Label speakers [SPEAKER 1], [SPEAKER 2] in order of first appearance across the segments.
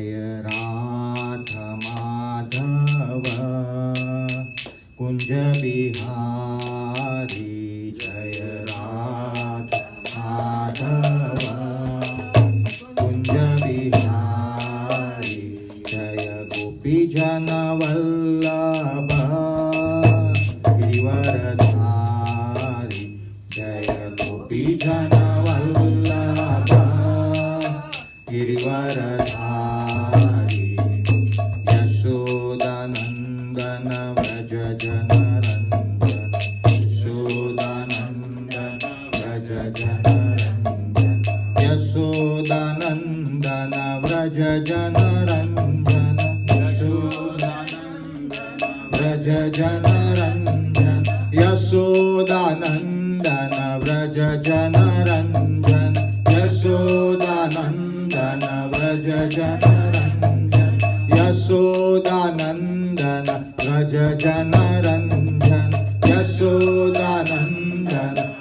[SPEAKER 1] जय राधा माधव कुंज बिहारी, जय राधा माधव कुंज बिहारी, जय गोपी जन वल्लभ गिरिवरधारी, जय गोपी जन वल्लभ गिरिवरधारी, यशोदानंदन व्रज जनरंजन, यशोदानंदन व्रज जनरंजन, यशोदानंदन व्रज जनरंजन, व्रज जनरंजन, यशोदानंदन व्रज जनरंजन, यशोदानंदन व्रज जनरंजन, यशोदानंदन व्रज जनरंजन, यशोदानंदन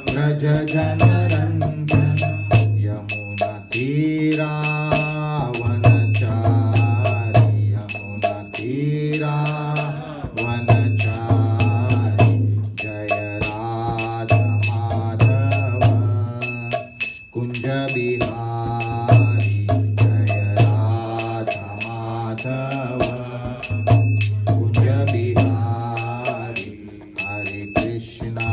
[SPEAKER 1] व्रज जनरंजन, यमुना तीरा वनचारी, यमुना तीरा वनचारी, जय राधा माधव कुंज बिहारी, जय राधा माधव कुंज बिहारी, हरे कृष्णा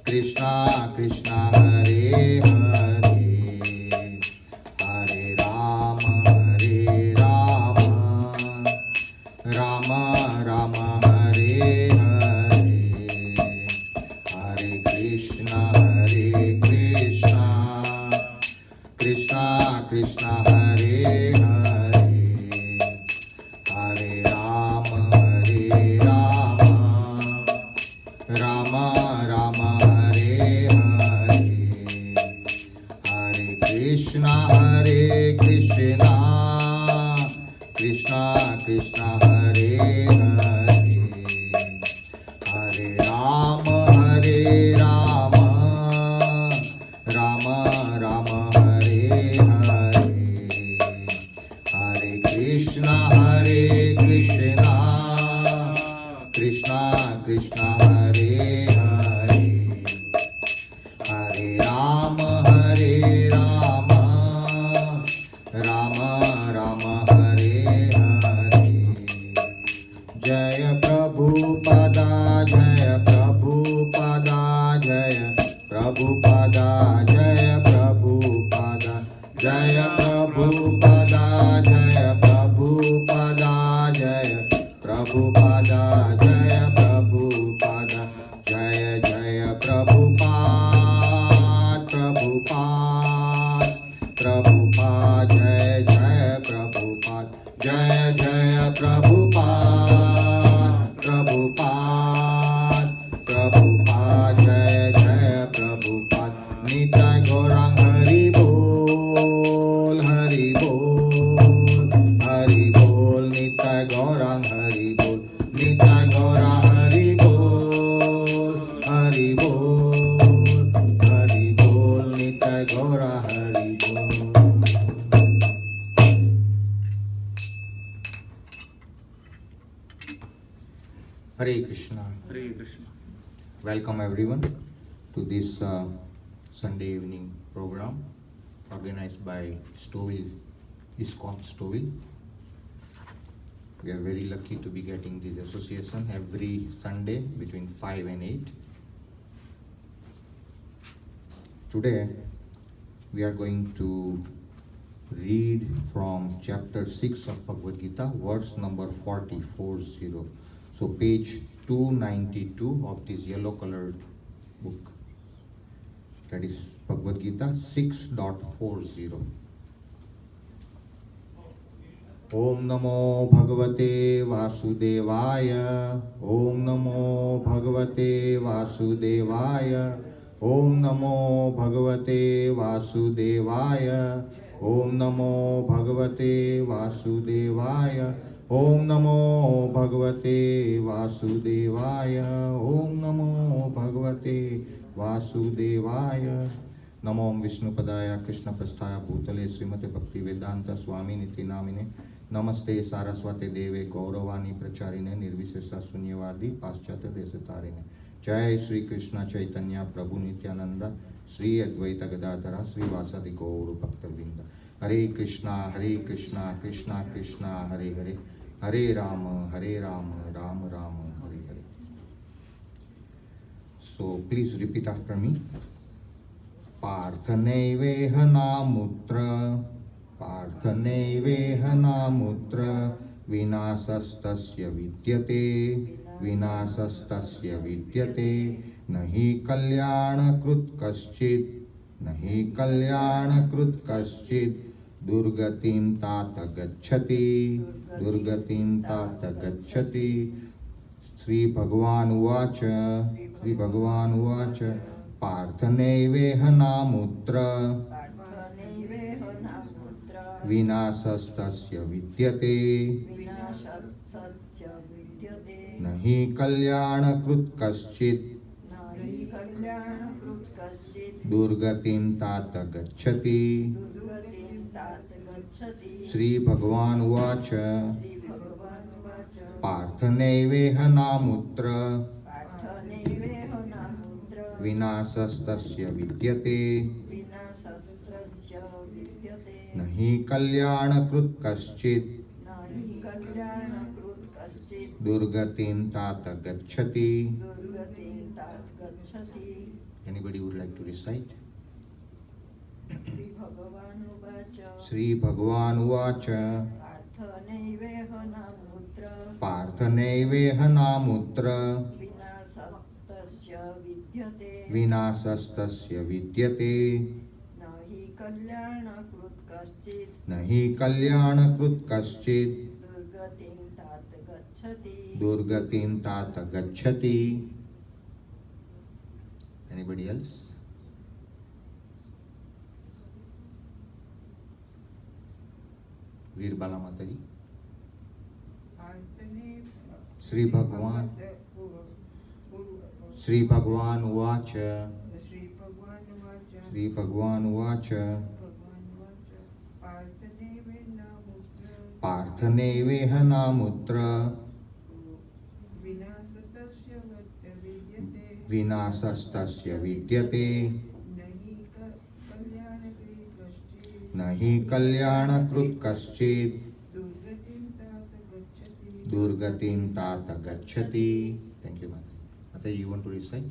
[SPEAKER 1] कृष्णा कृष्णा हरे हरे, हरे राम राम राम हरे हरे, हरे कृष्णा कृष्णा कृष्णा हरे हरे, हरे राम राम राम हरे हरे, हरे कृष्णा कृष्णा कृष्णा हरे हरे, हरे राम राम राम हरे हरे, हरे कृष्णा कृष्णा कृष्णा हरे हरे, हरे राम राम राम हरे हरे, जय प्रभुपदा जय प्रभुपदा, जय प्रभुपदा जय प्रभुपदा, जय प्रभुपदा जय प्रभुपदा, जय प्रभुपदा जय प्रभुपदा, जय जय प्रभुपाद प्रभुपाद, जय जय प्रभुपाद, जय जय प्रभुपाद प्रभुपाद, जय जय प्रभुपाद, निताय गौरांग हरि बोल हरि बोल हरि बोल, निताय गौरांग हरि बोल, निताय गौरांग हरि बोल हरि बोल हरि बोल, निताय गौरांग हरि बोल। Hare Krishna.
[SPEAKER 2] Hare Krishna.
[SPEAKER 1] Welcome everyone to this Sunday evening program organized by Stouffville, ISKCON Stouffville. We are very lucky to be getting this association every Sunday between 5 and 8. Today we are going to read from chapter 6 of Bhagavad Gita, verse number 40. So page 292 of this yellow colored book. That is Bhagavad Gita 6.40. Om Namo Bhagavate Vasudevaya, Om Namo Bhagavate Vasudevaya, Om Namo Bhagavate Vasudevaya, Om Namo Bhagavate Vasudevaya, Om Namo Bhagavate Vasudevaya, Om Namo Bhagavate Vasudevaya, नमो विष्णुपदाय कृष्णप्रस्थाय भूतले श्रीमते भक्ति वेदांत स्वामी निति नामिने नमस्ते सारस्वते देवे गौरवाणी प्रचारिणे निर्विशेष शून्यवादी पाश्चात्य देश तारिणे जय श्री कृष्ण चैतन्य प्रभु नित्यानंद श्री अद्वैत गदाधर श्रीवासादि गौर भक्तवृंद हरे Krishna Krishna Krishna Hare Hare Hare Ram Ram Ram Hare Hare. So please repeat after me. पार्थनैवेह नामुत्र पार्थनैवेह नामुत्र विनाशस्तस्य विद्यते विनाशस्तस्य विद्यते न हि कल्याणकृत् कश्चित् न हि कल्याणकृत् कश्चित् दुर्गतिं तात गच्छति दुर्गतिं तात गच्छति. श्री भगवान उवाच पार्थनैवेह नामुत्र विनाशस्तस्य विद्यते न हि कल्याणकृत् कश्चित् दुर्गतिं तात गच्छति. श्री भगवान उवाच पार्थनैवेह नामुत्र विनाशस्तस्य विद्यते न हि कल्याणकृत् कश्चित् दुर्गतिं तात गच्छति. Anybody would like to recite? Shri भगवान उवाच पार्थनैवेह नामुत्र विनाशस्तस्य विद्यते न हि कल्याणकृत् कश्चित् दुर्गतिं तात गच्छति. Anybody else? वीरबाला माता जी. श्री भगवान उवाच श्री भगवान उवाच पार्थनैवेह नामुत्र विनाशस्तस्य विद्यते न हि कल्याणकृत् कश्चित् दुर्गतिं तात गच्छति. Thank you, Mata. Mata, you want to recite?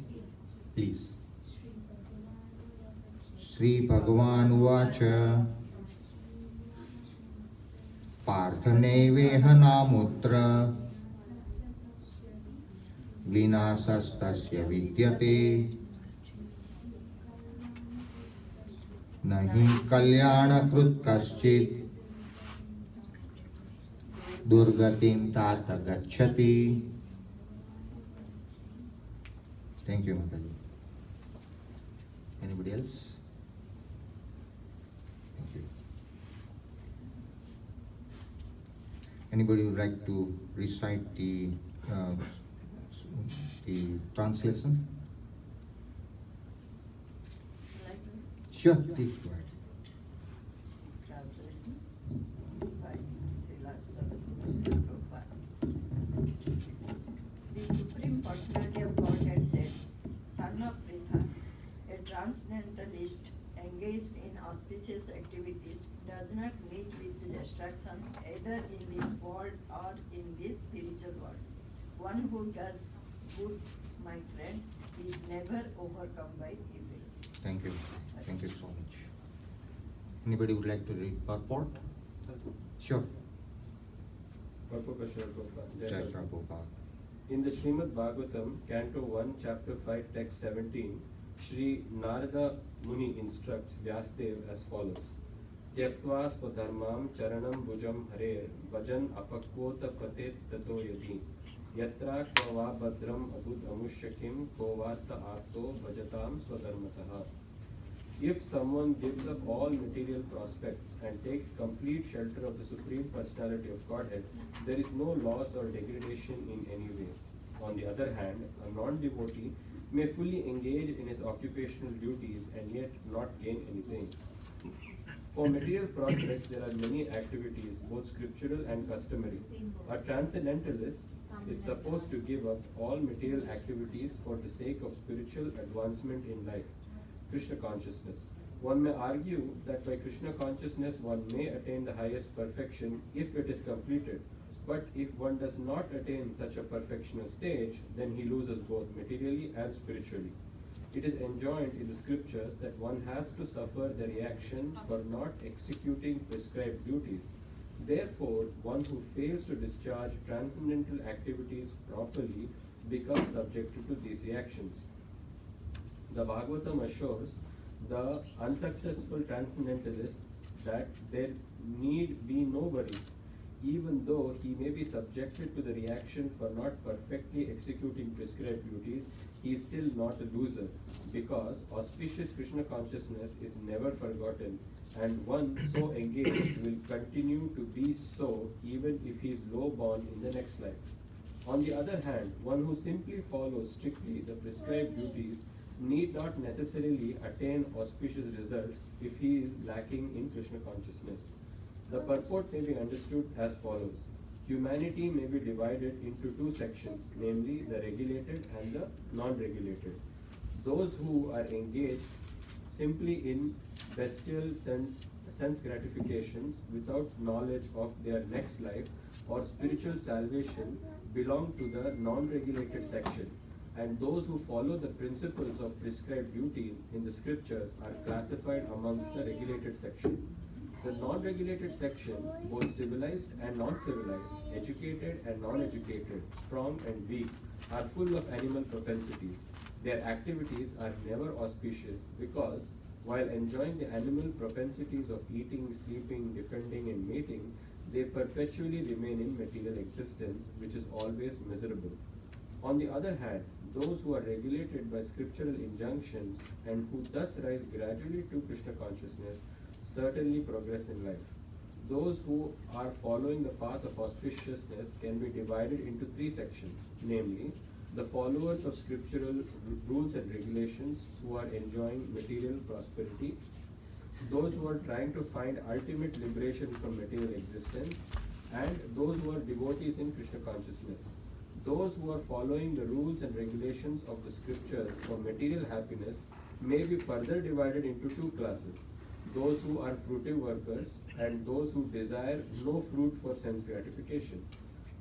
[SPEAKER 1] Please. Shri भगवान उवाच पार्थनैवेह नामुत्र विनाशस्तस्य विद्यते न हि कल्याणकृत् कश्चित् दुर्गतिं तात गच्छति. Thank you, Mataji. Anybody else? Thank you. Anybody would like to recite the translation? Sure, please go ahead.
[SPEAKER 2] Translation by Srila Prabhupada. The Supreme Personality of Godhead said, Son of Pritha, a transcendentalist engaged in auspicious activities does not meet with destruction either in this world or in this spiritual world. One who does good, my friend, is never overcome by evil.
[SPEAKER 1] Thank you. Thank you so much. Anybody would like to read purport? Sure.
[SPEAKER 3] Purport by Srila Prabhupada.
[SPEAKER 1] Jai Shri Prabhupada.
[SPEAKER 3] In the Srimad Bhagavatam, Canto 1, Chapter 5, Text 17, Sri Narada Muni instructs Vyasdev as follows. Tyaktva swadharmam charanam bhujam harer bhajan apakota pratet tato yadhi yatra kava badram abud amushyakim kovarta arto bhajatam swadharmataha. If someone gives up all material prospects and takes complete shelter of the Supreme Personality of Godhead, there is no loss or degradation in any way. On the other hand, a non-devotee may fully engage in his occupational duties and yet not gain anything. For material prospects, there are many activities, both scriptural and customary. A transcendentalist is supposed to give up all material activities for the sake of spiritual advancement in life, Krishna consciousness. One may argue that by Krishna consciousness one may attain the highest perfection if it is completed, but if one does not attain such a perfectional stage, then he loses both materially and spiritually. It is enjoined in the scriptures that one has to suffer the reaction for not executing prescribed duties. Therefore, one who fails to discharge transcendental activities properly becomes subjected to these reactions. The Bhagavatam assures the unsuccessful transcendentalist that there need be no worries. Even though he may be subjected to the reaction for not perfectly executing prescribed duties, he is still not a loser, because auspicious Krishna consciousness is never forgotten, and one so engaged will continue to be so even if he is low born in the next life. On the other hand, one who simply follows strictly the prescribed duties need not necessarily attain auspicious results if he is lacking in Krishna consciousness. The purport may be understood as follows. Humanity may be divided into two sections, namely the regulated and the non-regulated. Those who are engaged simply in bestial sense gratifications without knowledge of their next life or spiritual salvation belong to the non-regulated section, and those who follow the principles of prescribed duty in the scriptures are classified amongst the regulated section. The non-regulated section, both civilized and non-civilized, educated and non-educated, strong and weak, are full of animal propensities. Their activities are never auspicious because, while enjoying the animal propensities of eating, sleeping, defending and mating, they perpetually remain in material existence, which is always miserable. On the other hand, those who are regulated by scriptural injunctions and who thus rise gradually to Krishna consciousness certainly progress in life. Those who are following the path of auspiciousness can be divided into three sections, namely, the followers of scriptural rules and regulations who are enjoying material prosperity, those who are trying to find ultimate liberation from material existence, and those who are devotees in Krishna consciousness. Those who are following the rules and regulations of the scriptures for material happiness may be further divided into two classes. Those who are fruitive workers and those who desire no fruit for sense gratification.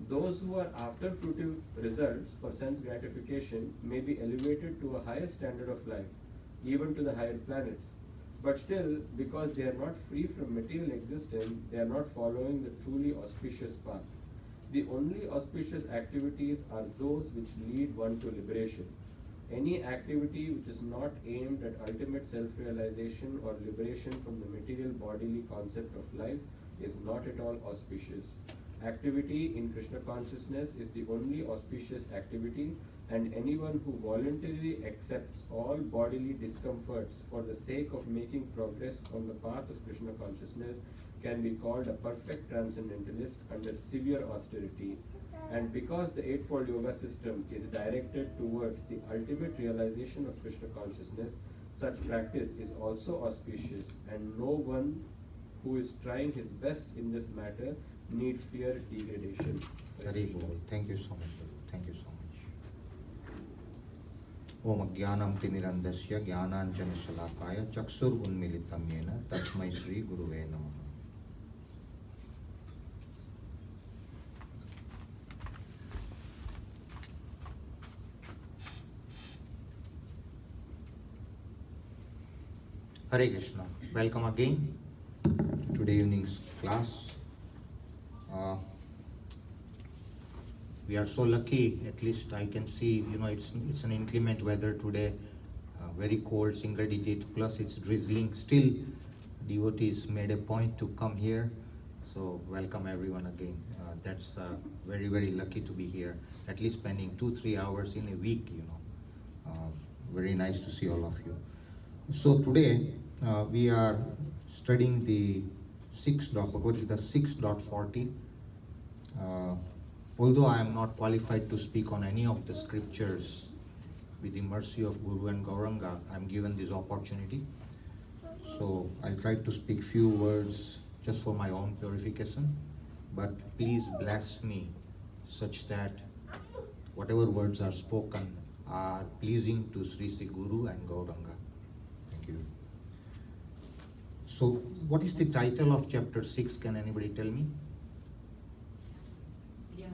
[SPEAKER 3] Those who are after fruitive results for sense gratification may be elevated to a higher standard of life, even to the higher planets. But still, because they are not free from material existence, they are not following the truly auspicious path. The only auspicious activities are those which lead one to liberation. Any activity which is not aimed at ultimate self-realization or liberation from the material bodily concept of life is not at all auspicious. Activity in Krishna consciousness is the only auspicious activity, and anyone who voluntarily accepts all bodily discomforts for the sake of making progress on the path of Krishna consciousness can be called a perfect transcendentalist under severe austerity. And because the Eightfold Yoga system is directed towards the ultimate realization of Krishna consciousness, such practice is also auspicious, and no one who is trying his best in this matter need fear degradation.
[SPEAKER 1] Very well. Thank you so much. Thank you so much. Om Jnanam Timirandasya Jnananjana Shalakaya Chakshur Unmilitam Yena Tasmai Shri Guruve Namaha. Hare Krishna. Welcome again to today evening's class. We are so lucky, at least I can see, it's an inclement weather today, very cold, single digit, plus it's drizzling. Still, devotees made a point to come here. So welcome everyone again. That's very, very lucky to be here, at least spending 2-3 hours in a week, very nice to see all of you. So today, we are studying the Bhagavad Gita 6.40. Although I am not qualified to speak on any of the scriptures, with the mercy of Guru and Gauranga, I'm given this opportunity. So I'll try to speak few words just for my own purification, but please bless me such that whatever words are spoken are pleasing to Sri Sri Guru and Gauranga. Thank you. So what is the title of chapter 6? Can anybody tell me?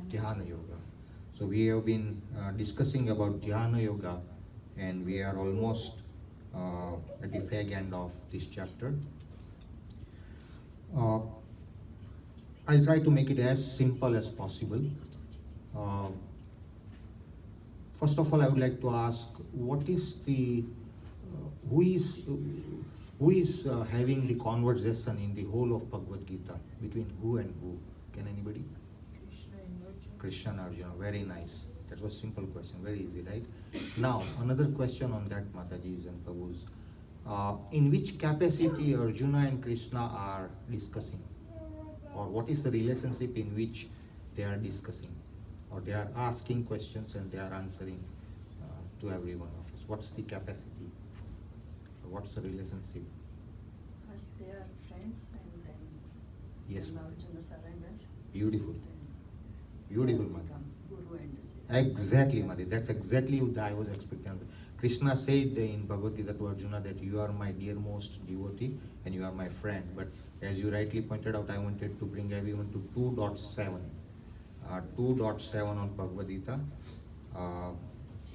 [SPEAKER 1] Dhyana Yoga. So we have been discussing about Dhyana Yoga, and we are almost at the fag end of this chapter. I'll try to make it as simple as possible. First of all, I would like to ask, what is the who is having the conversation in the whole of Bhagavad Gita, between who and who? Can anybody? Krishna and Arjuna. Very nice. That was a simple question. Very easy, right? Now, another question on that, Mataji's and Prabhu's. In which capacity Arjuna and Krishna are discussing? Or what is the relationship in which they are discussing? Or they are asking questions and they are answering to every one of us. What's the capacity? So what's the relationship?
[SPEAKER 2] First they are friends and then
[SPEAKER 1] Yes,
[SPEAKER 2] when
[SPEAKER 1] Mataji.
[SPEAKER 2] Arjuna surrendered.
[SPEAKER 1] Beautiful.
[SPEAKER 2] then
[SPEAKER 1] Beautiful,
[SPEAKER 2] they
[SPEAKER 1] Mataji.
[SPEAKER 2] become Guru and Sri.
[SPEAKER 1] Exactly, Madi. That's exactly what I was expecting. Krishna said in Bhagavad Gita to Arjuna that you are my dearmost devotee and you are my friend. But as you rightly pointed out, I wanted to bring everyone to 2.7. 2.7 on Bhagavad Gita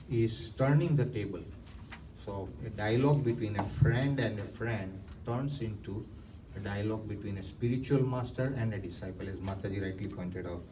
[SPEAKER 1] is turning the table. So a dialogue between a friend and a friend turns into a dialogue between a spiritual master and a disciple, as Mataji rightly pointed out.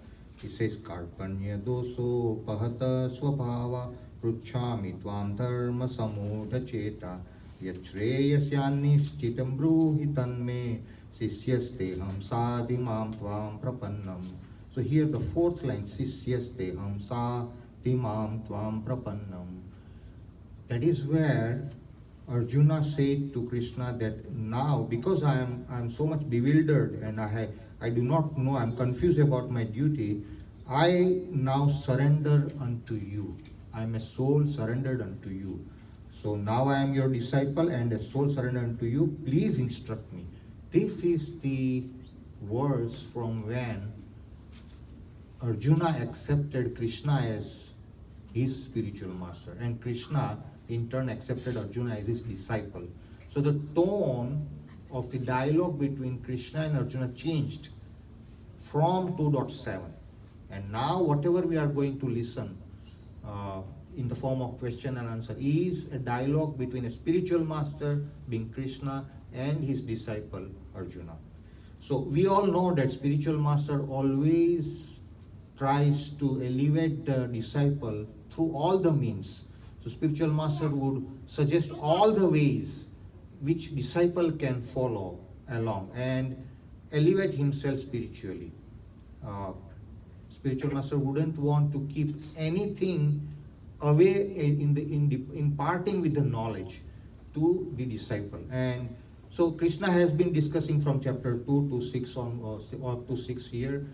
[SPEAKER 1] He says, Karpanya doso pahata swabhava pruchhami tvam dharma samudha cheta yachreyasyanishchitam bruhi tanme sisyasteham sadimam tvam prapannam. So here the fourth line, sisyasteham sadimam tvam prapannam. That is where Arjuna said to Krishna that now, because I am so much bewildered and I do not know, I am confused about my duty, I now surrender unto you. I am a soul surrendered unto you. So now I am your disciple and a soul surrendered unto you. Please instruct me. This is the words from when Arjuna accepted Krishna as his spiritual master, and Krishna in turn accepted Arjuna as his disciple. So the tone of the dialogue between Krishna and Arjuna changed from 2.7, and now whatever we are going to listen in the form of question and answer is a dialogue between a spiritual master, being Krishna, and his disciple Arjuna. So we all know that spiritual master always tries to elevate the disciple through all the means. So spiritual master would suggest all the ways which disciple can follow along and elevate himself spiritually. Spiritual master wouldn't want to keep anything away in imparting with the knowledge to the disciple. And so Krishna has been discussing from chapter 2 to 6 on or to 6 here.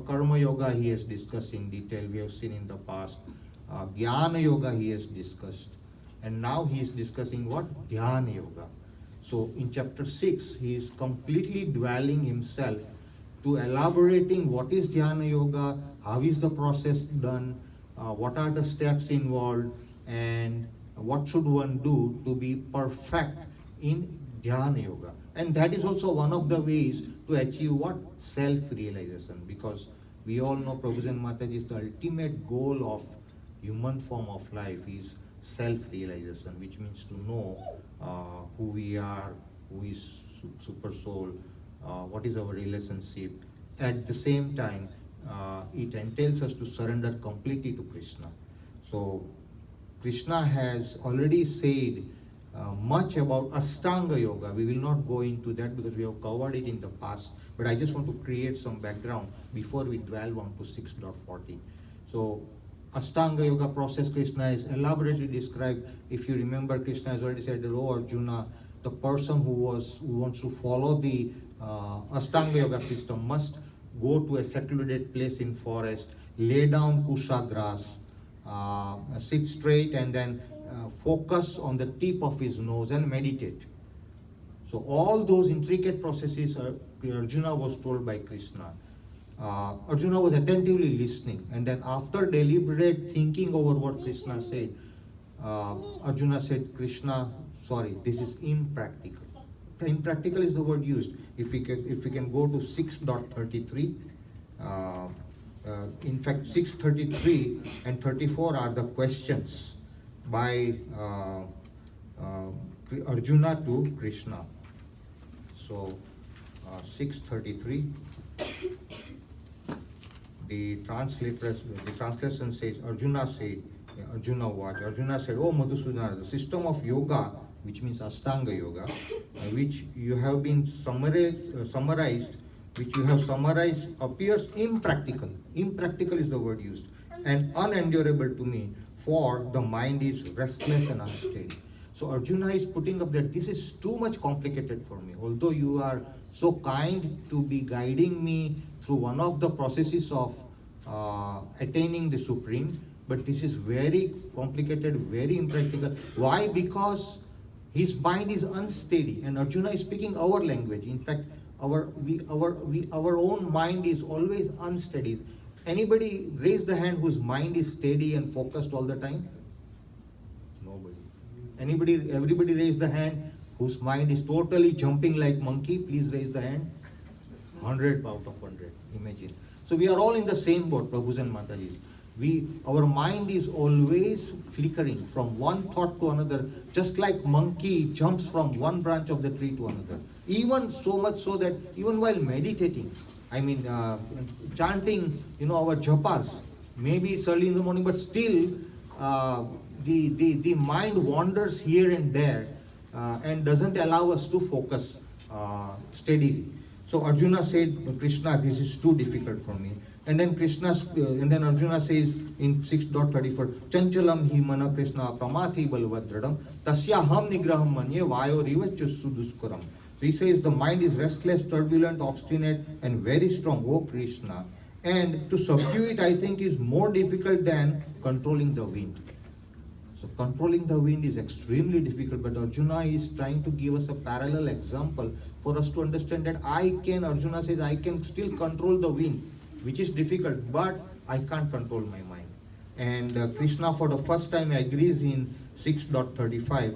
[SPEAKER 1] Karma yoga he has discussed in detail. We have seen in the past. Jnana yoga he has discussed, and now he is discussing what? Dhyana yoga. So in chapter 6 he is completely dwelling himself to elaborating what is Dhyana yoga, how is the process done, what are the steps involved, and what should one do to be perfect in Dhyana yoga. And that is also one of the ways to achieve what? Self-realization, because we all know Prabhuji and Mataji is the ultimate goal of human form of life is self-realization, which means to know who we are, who is super soul, what is our relationship. At the same time, it entails us to surrender completely to Krishna. So Krishna has already said much about Ashtanga Yoga. We will not go into that because we have covered it in the past, but I just want to create some background before we dwell on to 6.40. So Ashtanga Yoga process Krishna is elaborately described. If you remember, Krishna has already said that, oh Arjuna, the person who wants to follow the Ashtanga Yoga system must go to a secluded place in forest, lay down kusha grass, sit straight, and then focus on the tip of his nose and meditate. So all those intricate processes Arjuna was told by Krishna. Arjuna was attentively listening, and then after deliberate thinking over what Krishna said, Arjuna said, Krishna, sorry, this is impractical. Impractical is the word used. If we can go to 6.33, in fact 6:33 and 34 are the questions by Arjuna to Krishna. So 6:33, the translation says, Arjuna said, Arjuna said, oh Madhusudana, the system of yoga, which means Ashtanga yoga, which you have been summarized, appears impractical. Impractical is the word used, and unendurable to me, for the mind is restless and unsteady. So Arjuna is putting up that this is too much complicated for me. Although you are so kind to be guiding me through one of the processes of attaining the Supreme, but this is very complicated, very impractical. Why? Because his mind is unsteady, and Arjuna is speaking our language. In fact, our own mind is always unsteady. Anybody raise the hand whose mind is steady and focused all the time? Nobody. Everybody raise the hand whose mind is totally jumping like monkey. Please raise the hand. 100 out of 100. Imagine. So we are all in the same boat, Prabhus and Matajis. Our mind is always flickering from one thought to another, just like monkey jumps from one branch of the tree to another. Even so much so that even while meditating, chanting, our japas, maybe it's early in the morning, but still the mind wanders here and there and doesn't allow us to focus steadily. So Arjuna said, Krishna, this is too difficult for me. And then Arjuna says in 6.34, Chanchalam hi mana Krishna pramathi balvadradam tasya ham nigraham manye vayoriva chusuduskuram. So he says the mind is restless, turbulent, obstinate, and very strong, O Krishna. And to subdue it, I think, is more difficult than controlling the wind. So controlling the wind is extremely difficult, but Arjuna is trying to give us a parallel example for us to understand that Arjuna says, I can still control the wind, which is difficult, but I can't control my mind. And Krishna, for the first time, agrees in 6.35.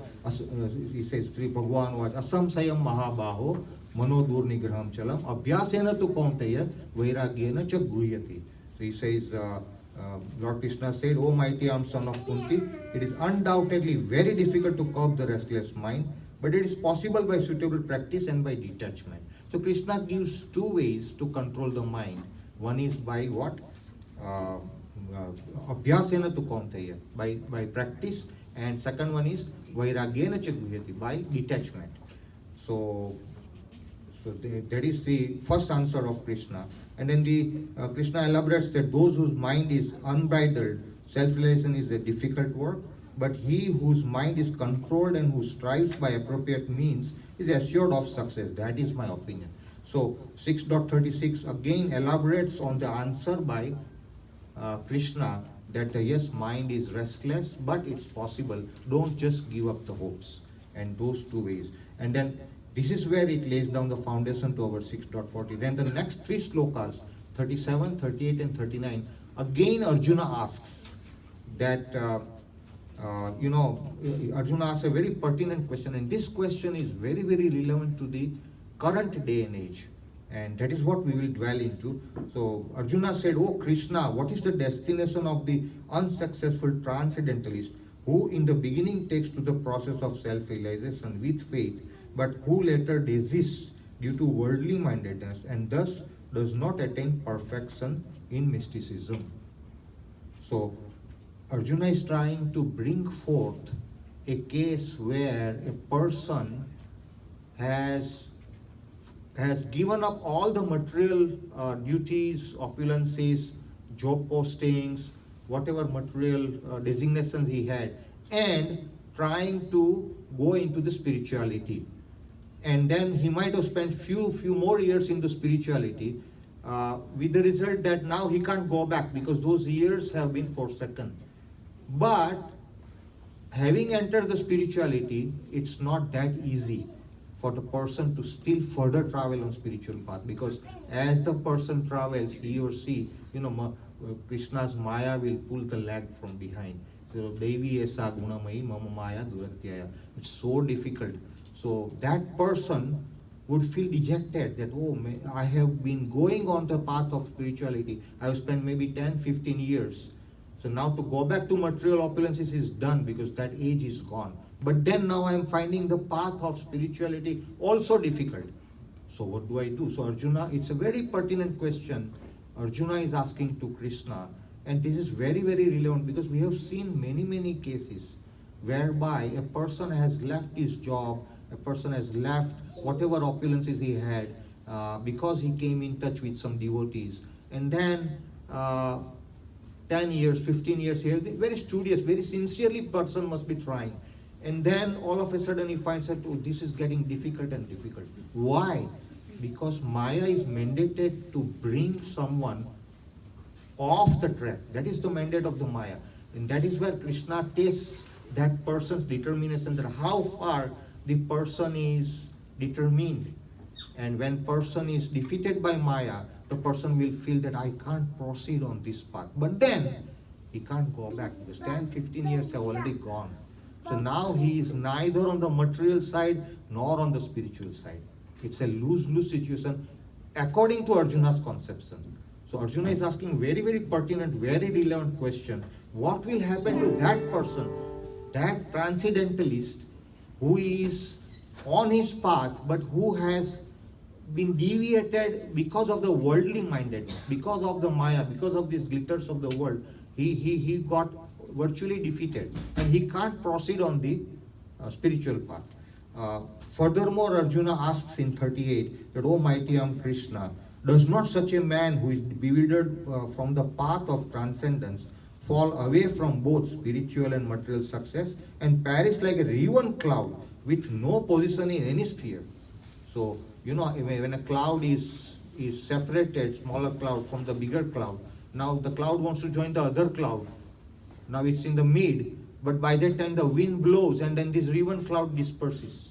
[SPEAKER 1] He says, Sri Bhagavan was Asam Sayam Mahabaho Manodur Nigraham Chalam Abhyasena tu Kaunteya Vairagyena cha Guhyati. So he says, Lord Krishna said, O mighty armed son of Kunti, it is undoubtedly very difficult to curb the restless mind, but it is possible by suitable practice and by detachment. So Krishna gives two ways to control the mind. One is by what? Abhyasena tu Kaunteya, by practice, and second one is Vairagyena cha Guhyati, by detachment. So that is the first answer of Krishna. And then Krishna elaborates that those whose mind is unbridled, self-realization is a difficult work, but he whose mind is controlled and who strives by appropriate means is assured of success. That is my opinion. So 6.36 again elaborates on the answer by Krishna that yes, mind is restless, but it's possible. Don't just give up the hopes. And those two ways. And then this is where it lays down the foundation to our 6.40. Then the next three slokas, 37, 38 and 39, again Arjuna asks that, Arjuna asks a very pertinent question, and this question is very, very relevant to the current day and age. And that is what we will dwell into. So Arjuna said, O Krishna, what is the destination of the unsuccessful transcendentalist who in the beginning takes to the process of self-realization with faith, but who later desists due to worldly mindedness and thus does not attain perfection in mysticism? So Arjuna is trying to bring forth a case where a person has given up all the material duties, opulences, job postings, whatever material designations he had, and trying to go into the spirituality. And then he might have spent few more years in the spirituality with the result that now he can't go back because those years have been forsaken. But having entered the spirituality, it's not that easy for the person to still further travel on spiritual path, because as the person travels, he or she, Krishna's Maya will pull the leg from behind. So Devi esa gunamayi mama Maya duratyaya. It's so difficult. So that person would feel dejected that, I have been going on the path of spirituality. I have spent maybe 10, 15 years. So now to go back to material opulences is done because that age is gone. But then now I am finding the path of spirituality also difficult. So what do I do? So Arjuna, it's a very pertinent question Arjuna is asking to Krishna. And this is very, very relevant because we have seen many, many cases whereby a person has left his job, a person has left whatever opulences he had because he came in touch with some devotees. And then 10 years, 15 years, he has been very studious, very sincerely person must be trying. And then all of a sudden he finds out, this is getting difficult and difficult. Why? Because Maya is mandated to bring someone off the track. That is the mandate of the Maya. And that is where Krishna tests that person's determination, that how far the person is determined. And when person is defeated by Maya, the person will feel that I can't proceed on this path. But then he can't go back because 10, 15 years have already gone. So now he is neither on the material side nor on the spiritual side. It's a lose-lose situation according to Arjuna's conception. So Arjuna is asking very, very pertinent, very relevant question. What will happen to that person, that transcendentalist who is on his path but who has been deviated because of the worldly mindedness, because of the Maya, because of these glitters of the world? He got virtually defeated and he can't proceed on the spiritual path. Furthermore, Arjuna asks in 38 that, O mighty arm Krishna, does not such a man who is bewildered from the path of transcendence fall away from both spiritual and material success and perish like a riven cloud with no position in any sphere? So, when a cloud is separated, smaller cloud from the bigger cloud, now the cloud wants to join the other cloud. Now it's in the mid, but by that time the wind blows and then this riven cloud disperses.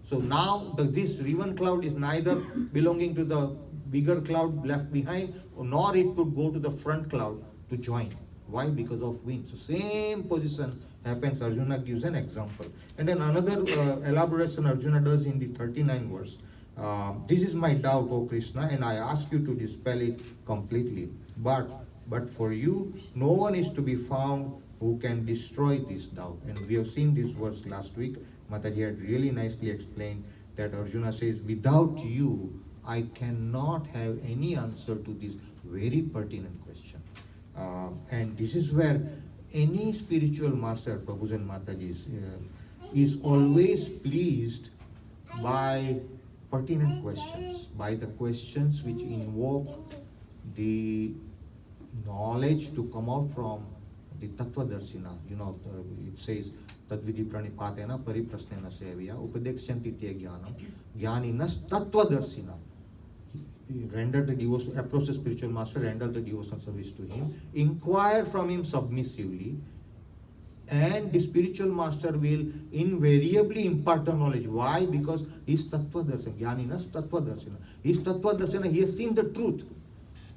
[SPEAKER 1] So now this riven cloud is neither belonging to the bigger cloud left behind, nor it could go to the front cloud to join. Why? Because of wind. So same position happens. Arjuna gives an example. And then another elaboration Arjuna does in the 39th verse. This is my doubt, O Krishna, and I ask you to dispel it completely. But for you, no one is to be found who can destroy this doubt. And we have seen this verse last week. Mataji had really nicely explained that Arjuna says, without you, I cannot have any answer to this very pertinent question. And this is where any spiritual master, Prabhus and Matajis, is always pleased by pertinent questions, by the questions which invoke the knowledge to come out from the Tattva-darsina. It says, Tadvidi pranipatena pariprasnena sevya upadekshyanti te jnanam jnaninas Tattva-darsina. Render the devotion, approach the spiritual master, render the devotional service to him, inquire from him submissively, and the spiritual master will invariably impart the knowledge. Why? Because he is Tattva-darsana, Jnaninas Tattva-darsana. He is Tattva-darsana, he has seen the truth.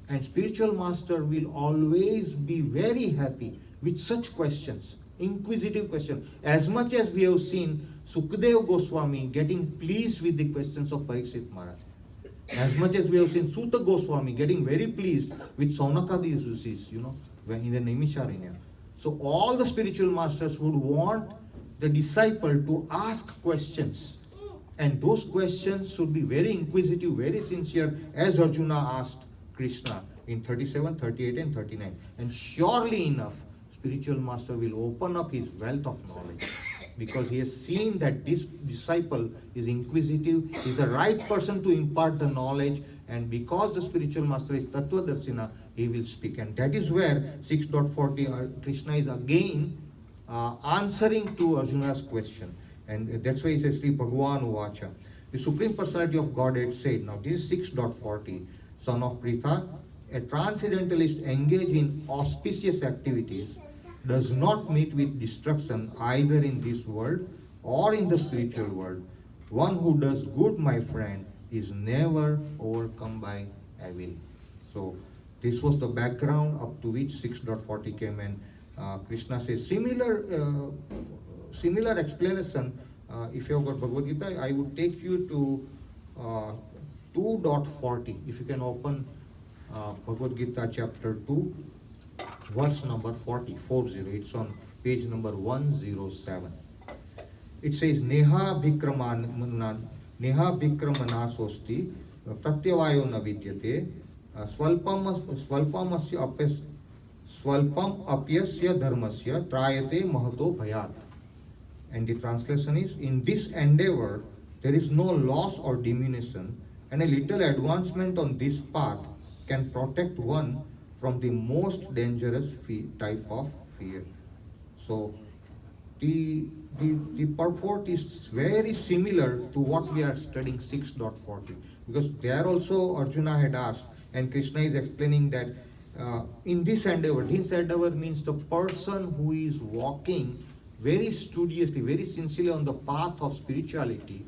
[SPEAKER 1] And spiritual master will always be very happy with such questions, inquisitive questions. As much as we have seen Sukadeva Goswami getting pleased with the questions of Parikshit Maharaj. As much as we have seen Suta Goswami getting very pleased with Saunakadi rishis, in the Naimisharanya. So all the spiritual masters would want the disciple to ask questions. And those questions should be very inquisitive, very sincere, as Arjuna asked Krishna in 37, 38 and 39. And surely enough, spiritual master will open up his wealth of knowledge, because he has seen that this disciple is inquisitive, is the right person to impart the knowledge, and because the spiritual master is Tattva-darsina, he will speak. And that is where 6.40 Krishna is again answering to Arjuna's question. And that's why he says, Sri Bhagavan Uvacha. The Supreme Personality of Godhead said, now this is 6.40, son of Pritha, a transcendentalist engaged in auspicious activities does not meet with destruction either in this world or in the spiritual world. One who does good, my friend, is never overcome by evil. So this was the background up to which 6.40 came, and Krishna says similar explanation. If you have got Bhagavad Gita, I would take you to 2.40. If you can open Bhagavad Gita chapter 2, verse number 40. It's on page number 107. It says, Neha Vikramanasosti Pratyavayo na vidyate Swalpam apyasya dharmasya trayate mahato bhayat. And the translation is, in this endeavor there is no loss or diminution, and a little advancement on this path can protect one from the most dangerous type of fear. So the purport is very similar to what we are studying 6.40, because there also Arjuna had asked, and Krishna is explaining that in this endeavor means the person who is walking very studiously, very sincerely on the path of spirituality.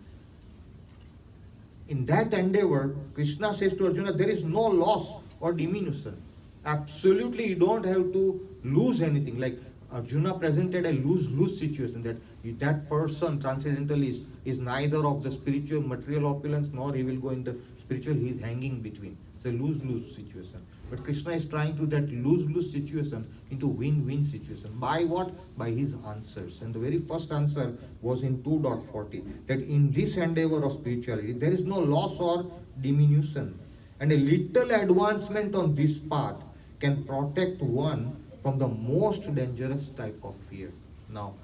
[SPEAKER 1] In that endeavor, Krishna says to Arjuna, there is no loss or diminution. Absolutely, you don't have to lose anything. Like Arjuna presented a lose-lose situation, that person, transcendentalist, is neither of the spiritual material opulence nor he will go in the spiritual, he is hanging between. It's a lose-lose situation. But Krishna is trying to that lose-lose situation into win-win situation. By what? By his answers. And the very first answer was in 2.40, that in this endeavor of spirituality, there is no loss or diminution. And a little advancement on this path can protect one from the most dangerous type of fear. Now,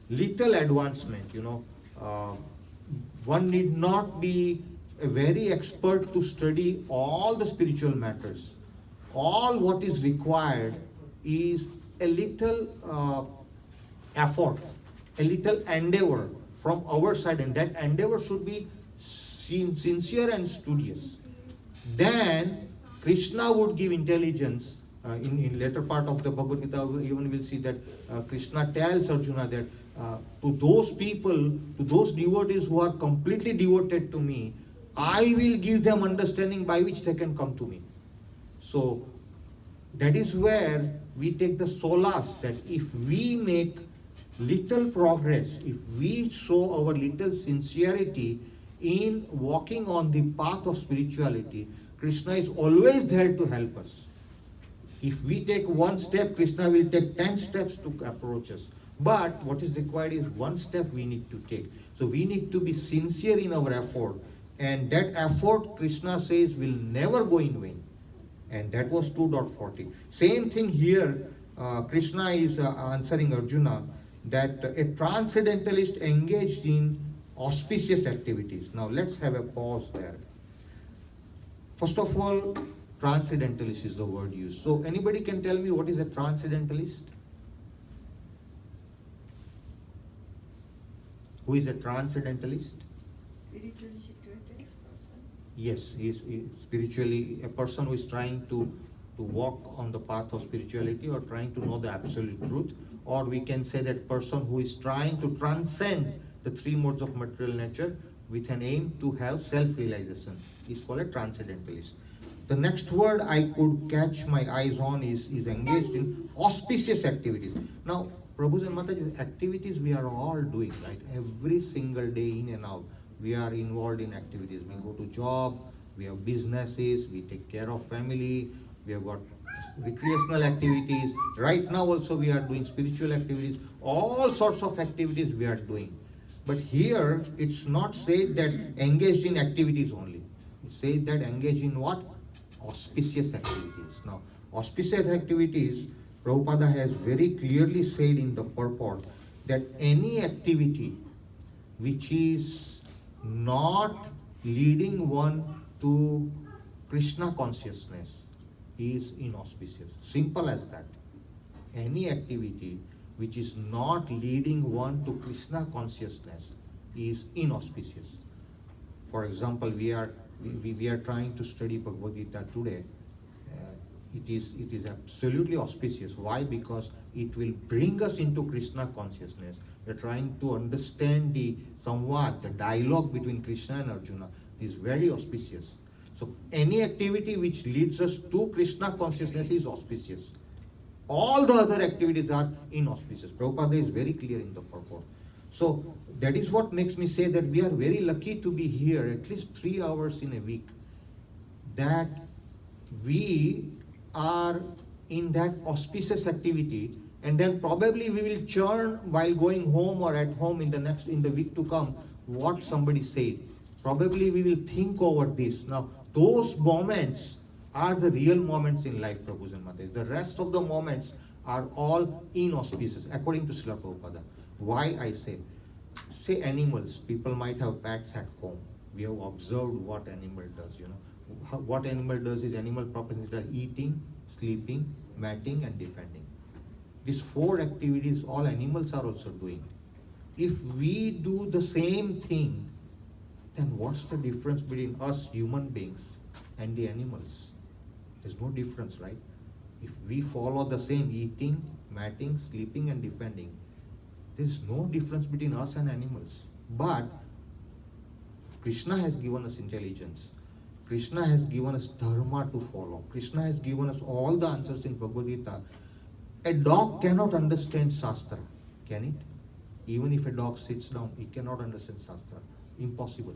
[SPEAKER 1] little advancement, one need not be a very expert to study all the spiritual matters. All what is required is a little effort, a little endeavor from our side, and that endeavor should be sincere and studious. Then Krishna would give intelligence. In later part of the Bhagavad Gita, even we'll see that Krishna tells Arjuna that to those people, to those devotees who are completely devoted to me, I will give them understanding by which they can come to me. So that is where we take the solace that if we make little progress, if we show our little sincerity in walking on the path of spirituality, Krishna is always there to help us. If we take one step, Krishna will take 10 steps to approach us. But what is required is one step we need to take. So we need to be sincere in our effort. And that effort, Krishna says, will never go in vain. And that was 2.40. Same thing here, Krishna is answering Arjuna that a transcendentalist engaged in auspicious activities. Now let's have a pause there. First of all, transcendentalist is the word used. So anybody can tell me what is a transcendentalist? Who is a transcendentalist?
[SPEAKER 2] Spiritually situated person.
[SPEAKER 1] Yes, he is spiritually a person who is trying to walk on the path of spirituality or trying to know the absolute truth. Or we can say that person who is trying to transcend the three modes of material nature with an aim to have self-realization is called a transcendentalist. The next word I could catch my eyes on is engaged in auspicious activities. Now, Prabhu's and Mataji's activities we are all doing, right? Every single day in and out, we are involved in activities. We go to job, we have businesses, we take care of family, we have got recreational activities. Right now also we are doing spiritual activities. All sorts of activities we are doing. But here, it's not said that engaged in activities only. It says that engaged in what? Auspicious activities. Now, auspicious activities, Prabhupada has very clearly said in the purport that any activity which is not leading one to Krishna consciousness is inauspicious. Simple as that. Any activity which is not leading one to Krishna consciousness is inauspicious. For example, we are trying to study Bhagavad Gita today. it is absolutely auspicious. Why? Because it will bring us into Krishna consciousness. We're trying to understand the samvad, the dialogue between Krishna and Arjuna. Is very auspicious. So any activity which leads us to Krishna consciousness is auspicious. All the other activities are inauspicious. Prabhupada is very clear in the purport. So that is what makes me say that we are very lucky to be here at least 3 hours in a week. That we are in that auspicious activity, and then probably we will churn while going home or at home in the week to come what somebody said. Probably we will think over this. Now, those moments are the real moments in life, Prabhus and Matas. The rest of the moments are all inauspicious, according to Srila Prabhupada. Why I say animals, people might have pets at home. We have observed what animal does, what animal does is animal properties are eating, sleeping, mating and defending. These 4 activities all animals are also doing. If we do the same thing, then what's the difference between us human beings and the animals? There's no difference, right? If we follow the same eating, matting, sleeping and defending, there's no difference between us and animals. But Krishna has given us intelligence. Krishna has given us dharma to follow. Krishna has given us all the answers in Bhagavad Gita. A dog cannot understand Shastra, can it? Even if a dog sits down, it cannot understand Shastra. Impossible.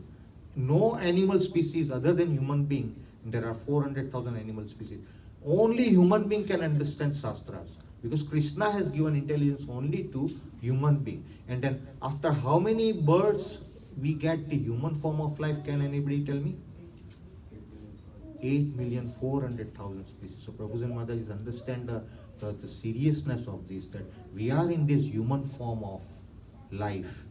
[SPEAKER 1] No animal species other than human being, there are 400,000 animal species. Only human being can understand Shastras, because Krishna has given intelligence only to human being. And then after how many births we get the human form of life, can anybody tell me? 8,400,000 species. So Prabhus and Mataji understand the seriousness of this, that we are in this human form of life.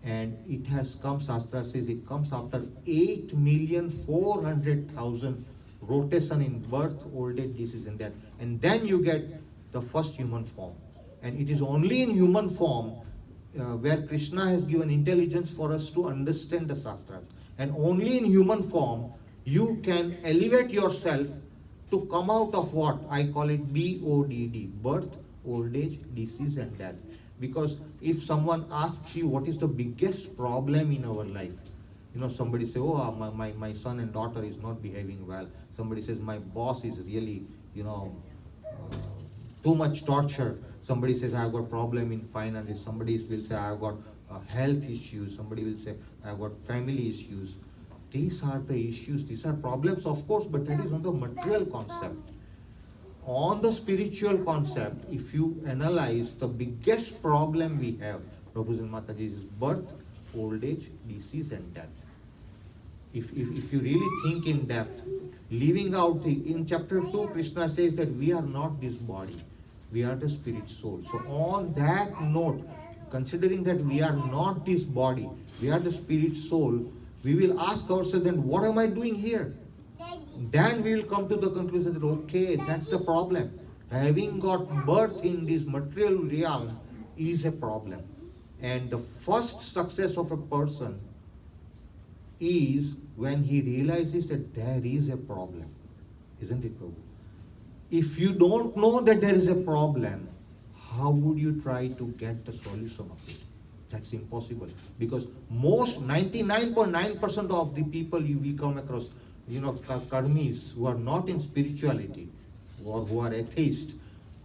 [SPEAKER 1] And it has come, Shastra says, it comes after 8,400,000 rotation in birth, old age, disease and death. And then you get the first human form. And it is only in human form where Krishna has given intelligence for us to understand the Shastras. And only in human form you can elevate yourself to come out of what? I call it BODD, birth, old age, disease and death. Because if someone asks you what is the biggest problem in our life, somebody say, oh, my son and daughter is not behaving well. Somebody says, my boss is really, too much torture. Somebody says, I've got problem in finances. Somebody will say, I've got health issues. Somebody will say, I've got family issues. These are the issues, these are problems, of course, but that is on the material concept. On the spiritual concept, if you analyze, the biggest problem we have, Prabhus and Mataji, is birth, old age, disease and death. If you really think in depth, leaving out in chapter 2, Krishna says that we are not this body, we are the spirit soul. So on that note, considering that we are not this body, we are the spirit soul, we will ask ourselves, then what am I doing here? Then we will come to the conclusion that, okay, that's the problem. Having got birth in this material realm is a problem. And the first success of a person is when he realizes that there is a problem. Isn't it, Prabhu? If you don't know that there is a problem, how would you try to get the solution of it? That's impossible. Because most 99.9% of the people we come across, karmis who are not in spirituality or who are atheists,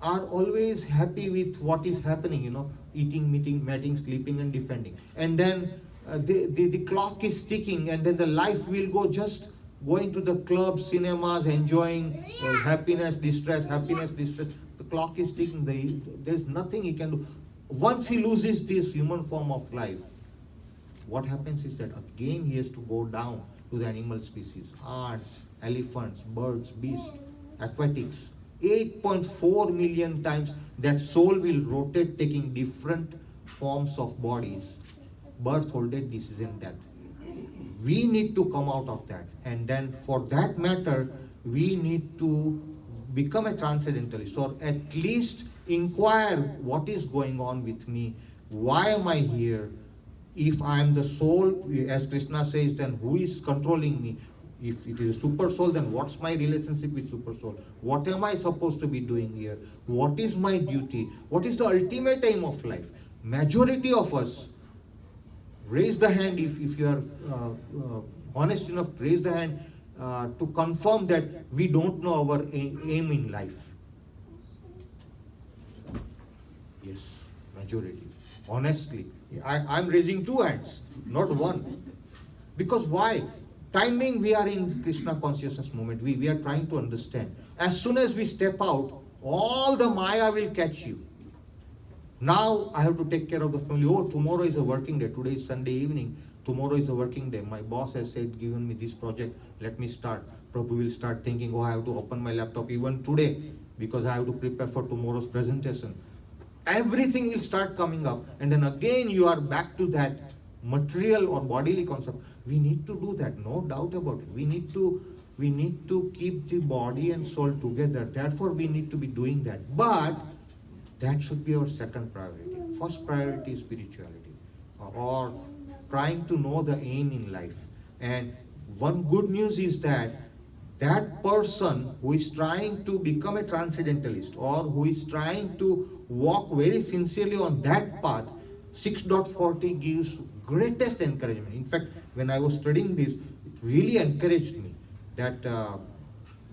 [SPEAKER 1] are always happy with what is happening, eating, meeting, mating, sleeping and defending. And then the clock is ticking, and then the life will go just going to the clubs, cinemas, enjoying happiness, distress. The clock is ticking. There's nothing he can do. Once he loses this human form of life, what happens is that again he has to go down to the animal species, ants, elephants, birds, beasts, aquatics. 8.4 million times that soul will rotate, taking different forms of bodies, birth, old age, disease and death. We need to come out of that, and then for that matter we need to become a transcendentalist, or at least inquire what is going on with me, why am I here? If I am the soul, as Krishna says, then who is controlling me? If it is a super soul, then what's my relationship with super soul? What am I supposed to be doing here? What is my duty? What is the ultimate aim of life? Majority of us, raise the hand if you are honest enough, raise the hand to confirm that we don't know our aim in life. Yes, majority. Honestly, I'm raising 2 hands, not 1. Because why? Timing, we are in Krishna consciousness moment. We are trying to understand. As soon as we step out, all the Maya will catch you. Now I have to take care of the family. Oh, tomorrow is a working day. Today is Sunday evening. Tomorrow is a working day. My boss has said, given me this project, let me start. Prabhu will start thinking, oh, I have to open my laptop even today because I have to prepare for tomorrow's presentation. Everything will start coming up. And then again you are back to that material or bodily concept. We need to do that, no doubt about it. We need to keep the body and soul together. Therefore, we need to be doing that. But that should be our second priority. First priority is spirituality, or trying to know the aim in life. And one good news is that that person who is trying to become a transcendentalist, or who is trying to walk very sincerely on that path, 6.40 gives greatest encouragement. In fact, when I was studying this, it really encouraged me that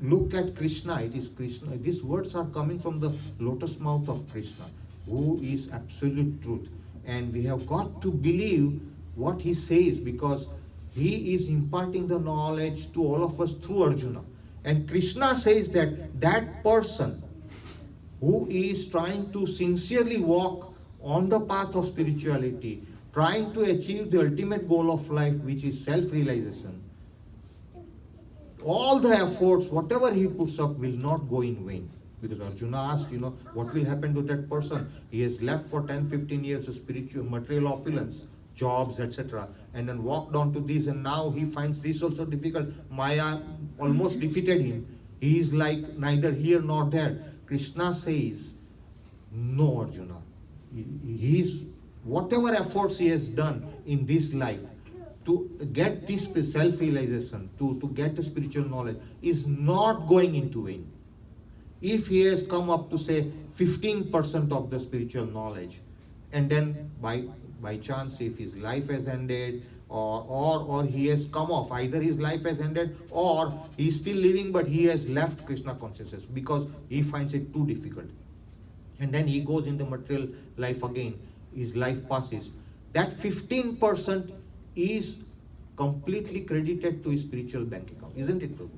[SPEAKER 1] look at Krishna. It is Krishna. These words are coming from the lotus mouth of Krishna, who is absolute truth. And we have got to believe what he says, because he is imparting the knowledge to all of us through Arjuna. And Krishna says that that person who is trying to sincerely walk on the path of spirituality, trying to achieve the ultimate goal of life, which is self-realization, all the efforts, whatever he puts up, will not go in vain. Because Arjuna asked, what will happen to that person? He has left for 10-15 years of spiritual, material opulence, jobs, etc. And then walked on to this, and now he finds this also difficult. Maya almost defeated him. He is like neither here nor there. Krishna says, no, Arjuna. Whatever efforts he has done in this life to get this self-realization, to get the spiritual knowledge, is not going into vain. If he has come up to say 15% of the spiritual knowledge, and then by chance if his life has ended, or he has come off, either his life has ended or he is still living but he has left Krishna consciousness because he finds it too difficult, and then he goes in the material life again, his life passes, that 15% is completely credited to his spiritual bank account, isn't it, Prabhu?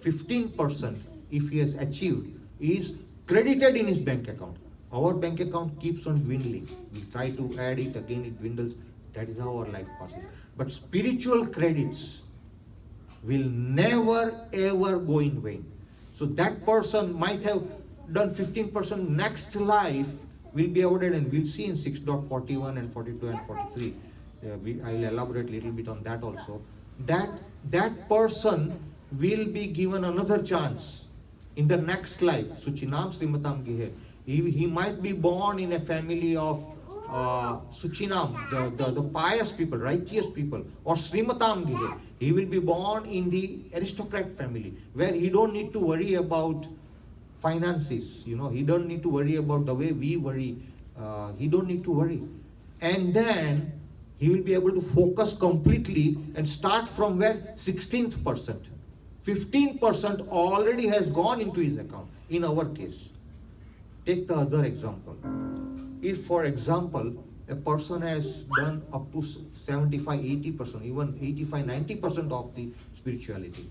[SPEAKER 1] 15%, if he has achieved, is credited in his bank account. Our bank account keeps on dwindling. We try to add it, again it dwindles. That is how our life passes. But spiritual credits will never ever go in vain. So that person might have done 15%, next life will be awarded, and we'll see in 6.41 and 42 and 43. I'll elaborate a little bit on that also. That person will be given another chance in the next life. Suchinam Srimatam Gihe. He might be born in a family of Suchinam, the pious people, righteous people, or Srimatam Gihe. He will be born in the aristocrat family, where he don't need to worry about finances. He don't need to worry about the way we worry. He don't need to worry. And then he will be able to focus completely and start from where? 16%. 15% already has gone into his account, in our case. Take the other example. If, for example, a person has done up to 75, 80%, even 85, 90% of the spirituality.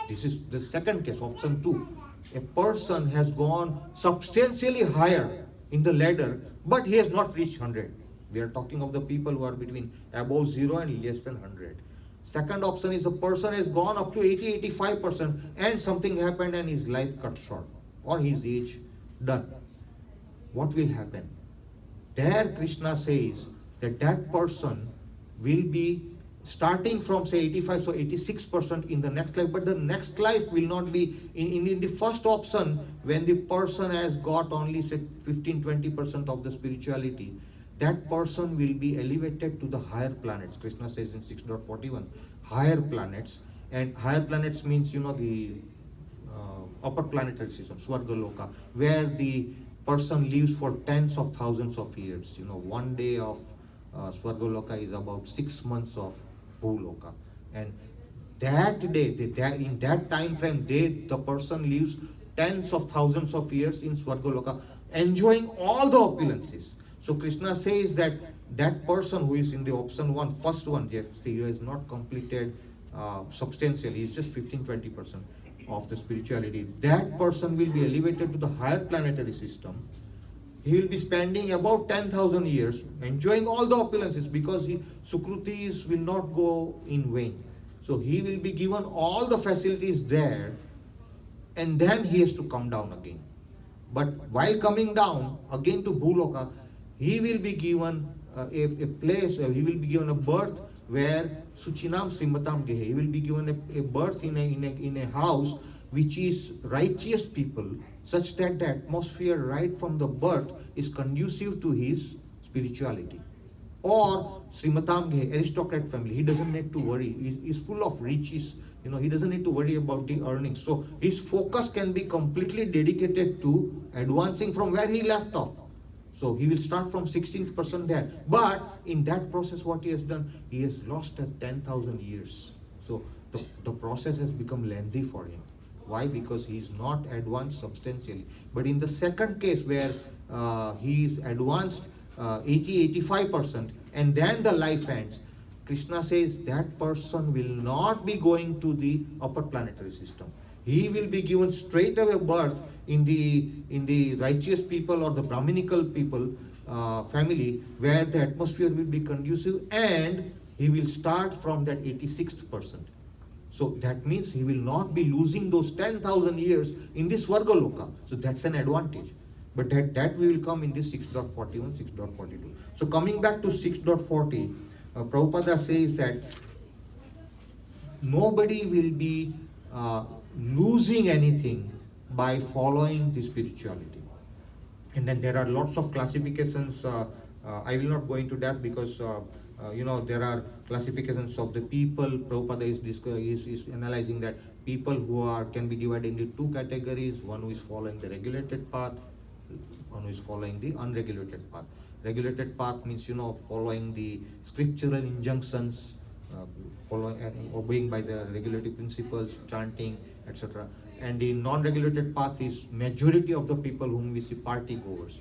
[SPEAKER 1] This is the second case, option 2. A person has gone substantially higher in the ladder, but he has not reached 100. We are talking of the people who are between above 0 and less than 100. Second option is a person has gone up to 80, 85% and something happened and his life cut short, or his age done. What will happen? There Krishna says that that person will be starting from say 85, so 86% in the next life, but the next life will not be in the first option. When the person has got only say 15-20% of the spirituality, that person will be elevated to the higher planets. Krishna says in 6.41, higher planets, And higher planets means, the upper planetary system, Swargaloka, where the person lives for tens of thousands of years. One day of Swargaloka is about 6 months of Bhuloka. And that day, in that time frame, the person lives tens of thousands of years in Swargaloka, enjoying all the opulences. So Krishna says that that person who is in the option one, first one, he has not completed substantially, it's just 15-20% of the spirituality. That person will be elevated to the higher planetary system. He will be spending about 10,000 years enjoying all the opulences, because Sukrutis will not go in vain. So he will be given all the facilities there, and then he has to come down again. But while coming down again to Bhuloka, he will be given a place, he will be given a birth where Suchinam Srimatam Gehe. He will be given a birth in a house which is righteous people, such that the atmosphere right from the birth is conducive to his spirituality. Or Srimatam Gehe, aristocrat family, he doesn't need to worry. He's full of riches. He doesn't need to worry about the earnings. So his focus can be completely dedicated to advancing from where he left off. So he will start from 16th person there. But in that process, what he has done, he has lost 10,000 years. So the process has become lengthy for him. Why? Because he is not advanced substantially. But in the second case, where he is advanced 80-85%, and then the life ends, Krishna says that person will not be going to the upper planetary system. He will be given straight away birth in the righteous people or the Brahminical people family, where the atmosphere will be conducive, and he will start from that 86th person. So that means he will not be losing those 10,000 years in this Swargaloka. So that's an advantage. But that will come in this 6.41, 6.42. So coming back to 6.40, Prabhupada says that nobody will be losing anything by following the spirituality. And then there are lots of classifications. I will not go into that, because there are classifications of the people. Prabhupada is analyzing that people who can be divided into two categories: one who is following the regulated path, one who is following the unregulated path. Regulated path means following the scriptural injunctions, obeying by the regulative principles, chanting, etc. And the non-regulated path is majority of the people whom we see party goers,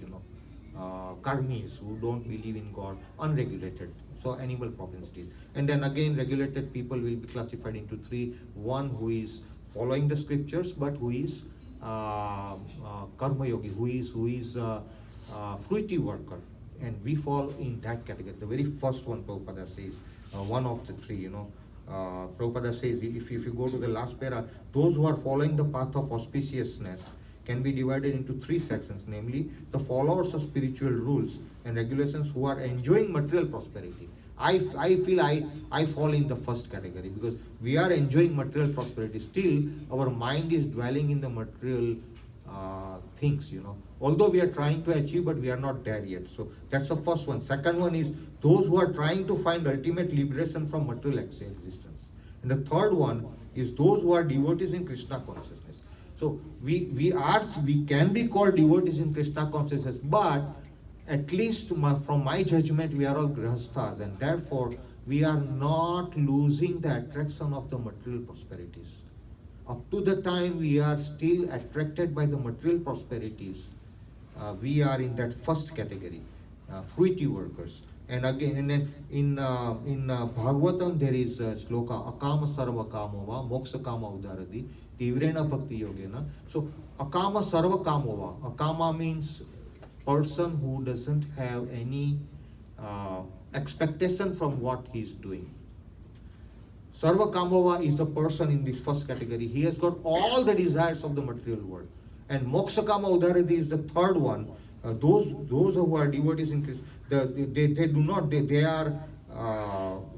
[SPEAKER 1] karmis who don't believe in God, unregulated, so animal propensities. And then again, regulated people will be classified into three: one who is following the scriptures, but who is karma yogi, who is fruity worker, and we fall in that category. The very first one, Prabhupada says, one of the three, Prabhupada says, if you go to the last para, those who are following the path of auspiciousness can be divided into three sections, namely the followers of spiritual rules and regulations who are enjoying material prosperity. I feel I fall in the first category, because we are enjoying material prosperity. Still, our mind is dwelling in the material things, although we are trying to achieve, but we are not there yet. So that's the first one. Second one is those who are trying to find ultimate liberation from material existence. And the third one is those who are devotees in Krishna consciousness. So we can be called devotees in Krishna consciousness, but at least from my judgment, we are all grihasthas, and therefore we are not losing the attraction of the material prosperities. Up to the time we are still attracted by the material prosperities, we are in that first category, fruity workers. And again, and then in Bhagavatam there is a sloka, akama sarva kamova, moksha kama udaradi, tivrena bhakti yogena. So akama sarva kamova, akama means person who doesn't have any expectation from what he is doing. Sarva kamova is the person in this first category. He has got all the desires of the material world. And moksha kama udaradi is the third one. Those who are devotees in Krishna, they are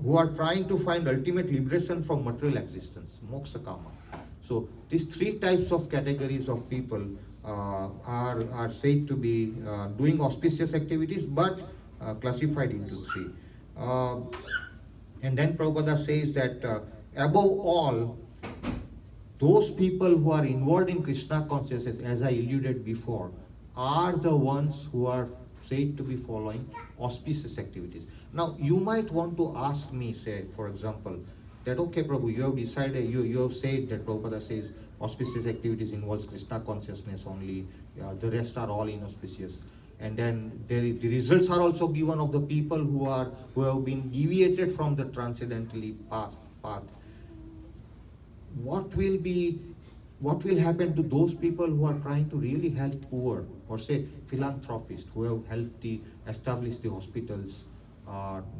[SPEAKER 1] who are trying to find ultimate liberation from material existence, moksha kama. So these three types of categories of people are said to be doing auspicious activities, but classified into three. And then Prabhupada says that above all, those people who are involved in Krishna consciousness, as I alluded before, are the ones who are said to be following auspicious activities. Now, you might want to ask me, say, for example, that, okay, Prabhu, you have decided, you have said that Prabhupada says auspicious activities involves Krishna consciousness only, the rest are all inauspicious. And then the results are also given of the people who have been deviated from the transcendentally path. What will happen to those people who are trying to really help poor, or say philanthropists who have helped establish the hospitals,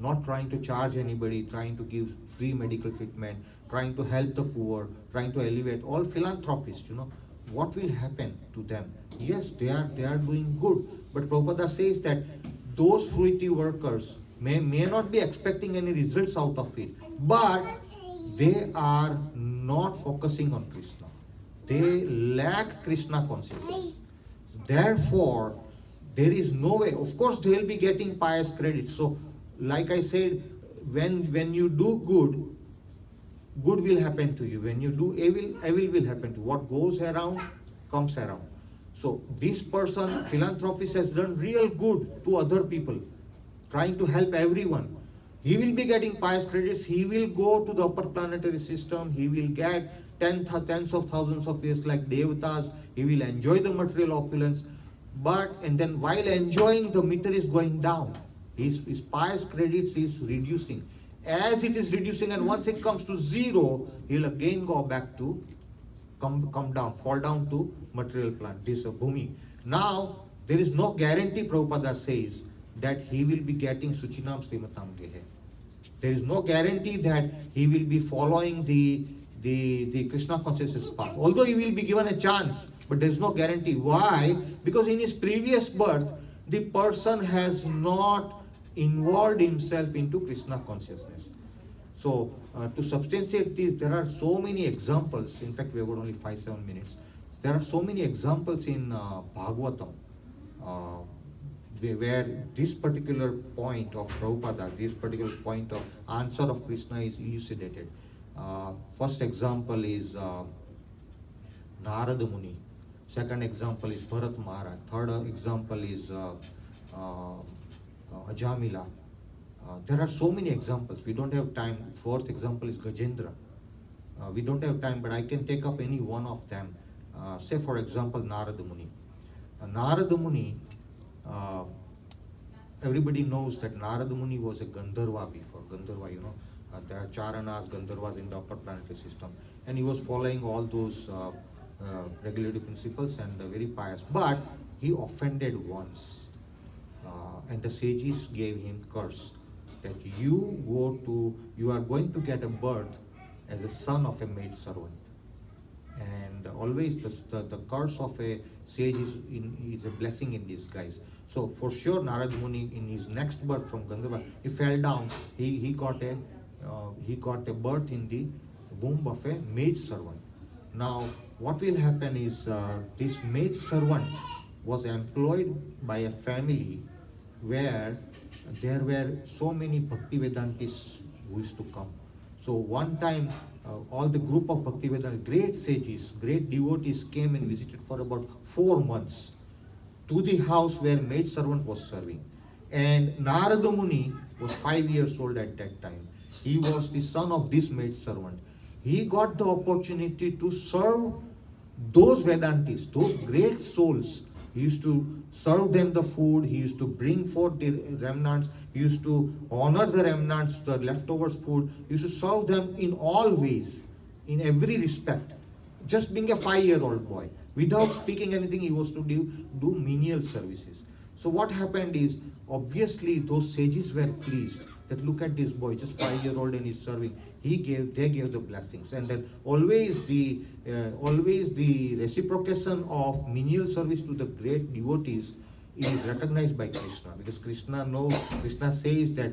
[SPEAKER 1] not trying to charge anybody, trying to give free medical treatment, trying to help the poor, trying to elevate, all philanthropists, what will happen to them? Yes, they are doing good, but Prabhupada says that those fruity workers may not be expecting any results out of it, but they are not focusing on Krishna. They lack Krishna consciousness. Therefore, there is no way. Of course, they will be getting pious credit. So, like I said, when you do good, good will happen to you. When you do evil will happen to you. What goes around comes around. So this person, philanthropist, has done real good to other people, trying to help everyone. He will be getting pious credits. He will go to the upper planetary system. He will get tens of thousands of years like devatas. He will enjoy the material opulence. And then while enjoying, the meter is going down. His pious credits is reducing. As it is reducing, and once it comes to zero, he'll again go back to come down, fall down to material plant, this bhumi. Now, there is no guarantee, Prabhupada says, that he will be getting Suchinam Srimatam Gehe. There is no guarantee that he will be following the Krishna consciousness path. Although he will be given a chance, but there is no guarantee. Why? Because in his previous birth, the person has not involved himself into Krishna consciousness. So, to substantiate this, there are so many examples. In fact, we have got only 5-7 minutes. There are so many examples in Bhagavatam where this particular point of Prabhupada, this particular point of answer of Krishna is elucidated. First example is Narada Muni. Second example is Bharat Maharaj. Third example is Ajamila. There are so many examples. We don't have time. Fourth example is Gajendra. We don't have time, but I can take up any one of them. Say, for example, Narada Muni. Narada Muni, everybody knows that Narada Muni was a Gandharva before. Gandharva, there are Charanas, Gandharvas in the upper planetary system. And he was following all those regulative principles and very pious. But he offended once. And the sages gave him curse that you are going to get a birth as a son of a maid servant. And always the curse of a sage is a blessing in disguise. So for sure, Narada Muni in his next birth from Gandharva, he fell down. He got a birth in the womb of a maid servant. Now, what will happen is this maid servant was employed by a family where there were so many Bhakti Vedantists who used to come. So one time, all the group of Bhakti Vedantists, great sages, great devotees came and visited for about 4 months to the house where maid servant was serving. And Narada Muni was 5 years old at that time. He was the son of this maid servant. He got the opportunity to serve those Vedantis, those great souls. He used to serve them the food, he used to bring forth the remnants, he used to honor the remnants, the leftovers food, he used to serve them in all ways, in every respect. Just being a 5-year-old boy, without speaking anything, he was to do menial services. So what happened is, obviously those sages were pleased that look at this boy, just 5-year-old and he's serving. They gave the blessings, and then always the reciprocation of menial service to the great devotees is recognized by Krishna, because Krishna says that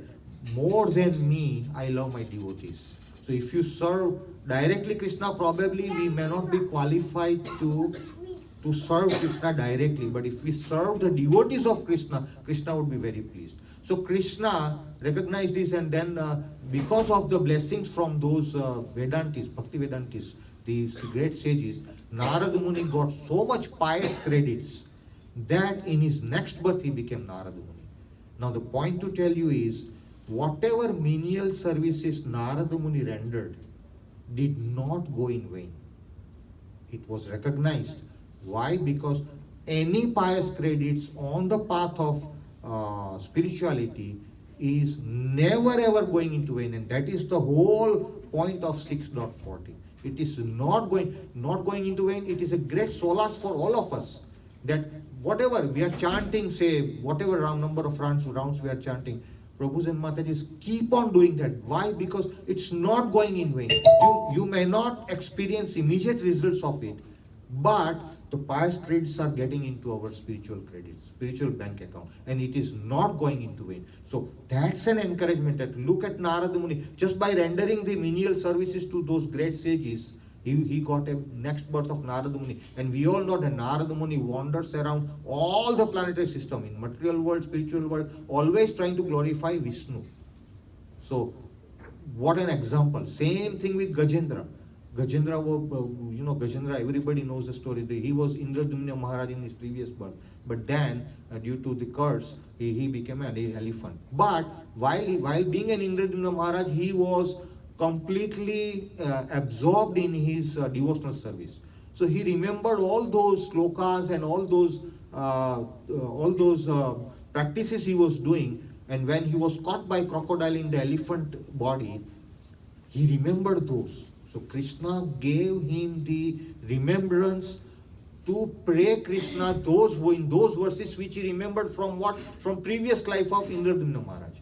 [SPEAKER 1] more than me, I love my devotees. So if you serve directly Krishna, probably we may not be qualified to serve Krishna directly, but if we serve the devotees of Krishna, Krishna would be very pleased. So Krishna recognized this, and then because of the blessings from those Vedantis, Bhakti Vedantis, these great sages, Narada Muni got so much pious credits that in his next birth he became Narada Muni. Now the point to tell you is, whatever menial services Narada Muni rendered did not go in vain. It was recognized. Why? Because any pious credits on the path of spirituality is never ever going into vain, and that is the whole point of 6.40. It is not going into vain. It is a great solace for all of us that whatever we are chanting, say whatever number of rounds we are chanting, Prabhus and Matajis, keep on doing that. Why? Because it's not going in vain. You may not experience immediate results of it, but the pious credits are getting into our spiritual credits, spiritual bank account, and it is not going into vain. So that's an encouragement that look at Narada Muni. Just by rendering the menial services to those great sages, he got a next birth of Narada Muni. And we all know that Narada Muni wanders around all the planetary system, in material world, spiritual world, always trying to glorify Vishnu. So what an example. Same thing with Gajendra. Gajendra, everybody knows the story. He was Indradyumna Maharaj in his previous birth. But then, due to the curse, he became an elephant. But while being an Indradyumna Maharaj, he was completely absorbed in his devotional service. So he remembered all those slokas and all those practices he was doing. And when he was caught by crocodile in the elephant body, he remembered those. So Krishna gave him the remembrance to pray Krishna in those verses which he remembered from what? From previous life of Indradyumna Maharaj.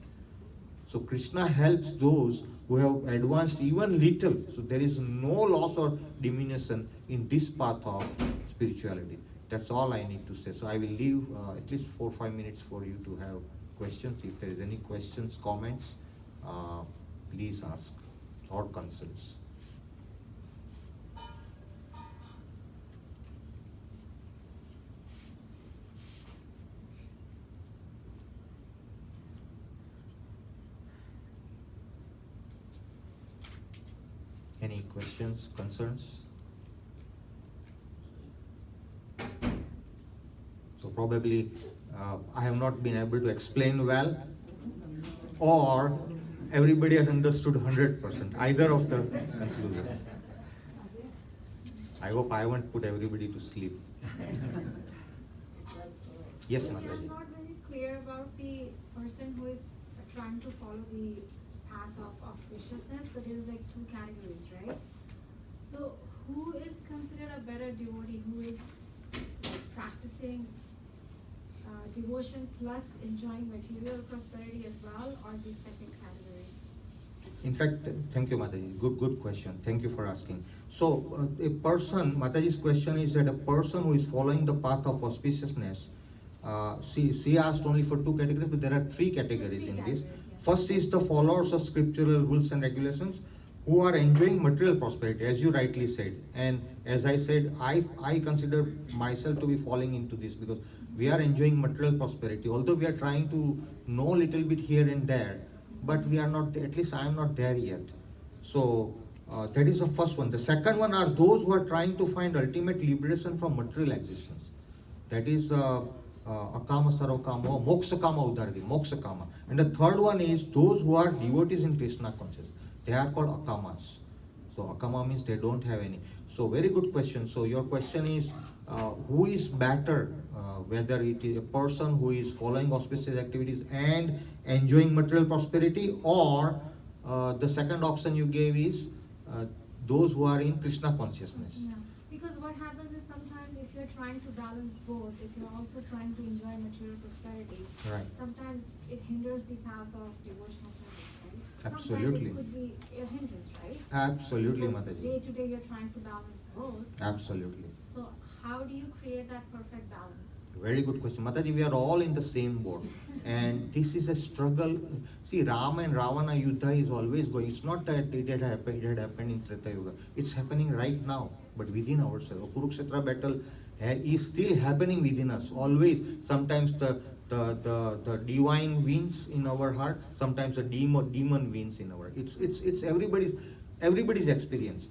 [SPEAKER 1] So Krishna helps those who have advanced even little. So there is no loss or diminution in this path of spirituality. That's all I need to say. So I will leave at least 4 or 5 minutes for you to have questions. If there is any questions, comments, please ask, or concerns. Any questions, concerns? So probably I have not been able to explain well, or everybody has understood 100%, either of the conclusions. I hope I won't put everybody to sleep. Yes,
[SPEAKER 4] I'm
[SPEAKER 1] Mataji.
[SPEAKER 4] not very clear about the person who is trying to follow the path of auspiciousness, but there's like 2 categories, right? So who is considered a better devotee? Who is practicing devotion plus enjoying material prosperity as well, or the second category?
[SPEAKER 1] In fact, thank you, Mataji. Good question. Thank you for asking. So, a person, Mataji's question is that a person who is following the path of auspiciousness, she asked only for 2 categories, but there are 3 categories in this. First is the followers of scriptural rules and regulations who are enjoying material prosperity, as you rightly said. And as I said, I consider myself to be falling into this because we are enjoying material prosperity. Although we are trying to know a little bit here and there, but we are not, at least I am not there yet. So that is the first one. The second one are those who are trying to find ultimate liberation from material existence. That is akama sarvakama, moksha kama udargi, moksha kama. And the third one is those who are devotees in Krishna consciousness. They are called akamas. So akama means they don't have any. So very good question. So your question is who is better, whether it is a person who is following auspicious activities and enjoying material prosperity, or the second option you gave is those who are in Krishna consciousness.
[SPEAKER 4] Yeah, because what happens is sometimes if you're trying to balance both, if you're also trying to enjoy material prosperity,
[SPEAKER 1] Right.
[SPEAKER 4] sometimes it hinders the path of devotional service, right?
[SPEAKER 1] Absolutely.
[SPEAKER 4] Sometimes it could be a hindrance, right?
[SPEAKER 1] Absolutely,
[SPEAKER 4] Because
[SPEAKER 1] Mataji.
[SPEAKER 4] day to day you're trying to balance both.
[SPEAKER 1] Absolutely.
[SPEAKER 4] So how do you create that perfect balance?
[SPEAKER 1] Very good question. Mataji, we are all in the same boat. And this is a struggle. See, Rama and Ravana Yuddha is always going. It's not that it had happened in Treta Yuga. It's happening right now, but within ourselves. Kurukshetra battle is still happening within us. Always. Sometimes the the divine wins in our heart. Sometimes the demon wins in our. It's everybody's experience.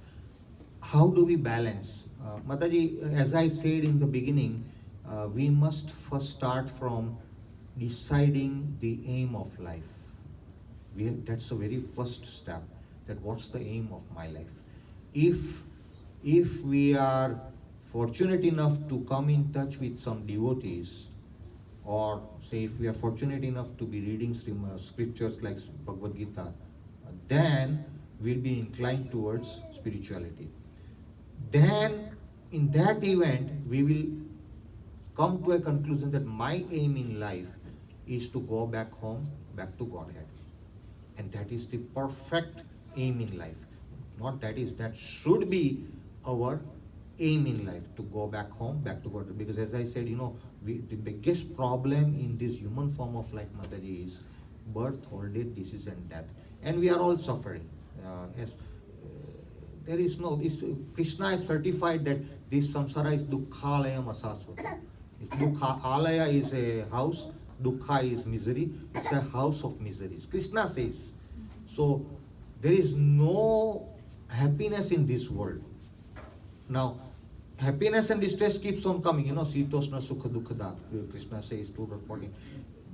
[SPEAKER 1] How do we balance? Mataji, as I said in the beginning, we must first start from deciding the aim of life. That's the very first step. That what's the aim of my life? If we are fortunate enough to come in touch with some devotees, or say if we are fortunate enough to be reading scriptures like Bhagavad Gita, then we'll be inclined towards spirituality. Then in that event, we will come to a conclusion that my aim in life is to go back home, back to Godhead. And that is the perfect aim in life. Not that is, that should be our aim in life, to go back home, back to Godhead. Because as I said, the biggest problem in this human form of life, Mataji, is birth, old age, disease and death. And we are all suffering. There is no, Krishna is certified that this samsara is dukkhalayam asasvata. Dukkha, alaya is a house, dukkha is misery, it's a house of miseries. Krishna says. So there is no happiness in this world. Now, happiness and distress keeps on coming, sitosna sukha dukkha, Krishna says 2:14.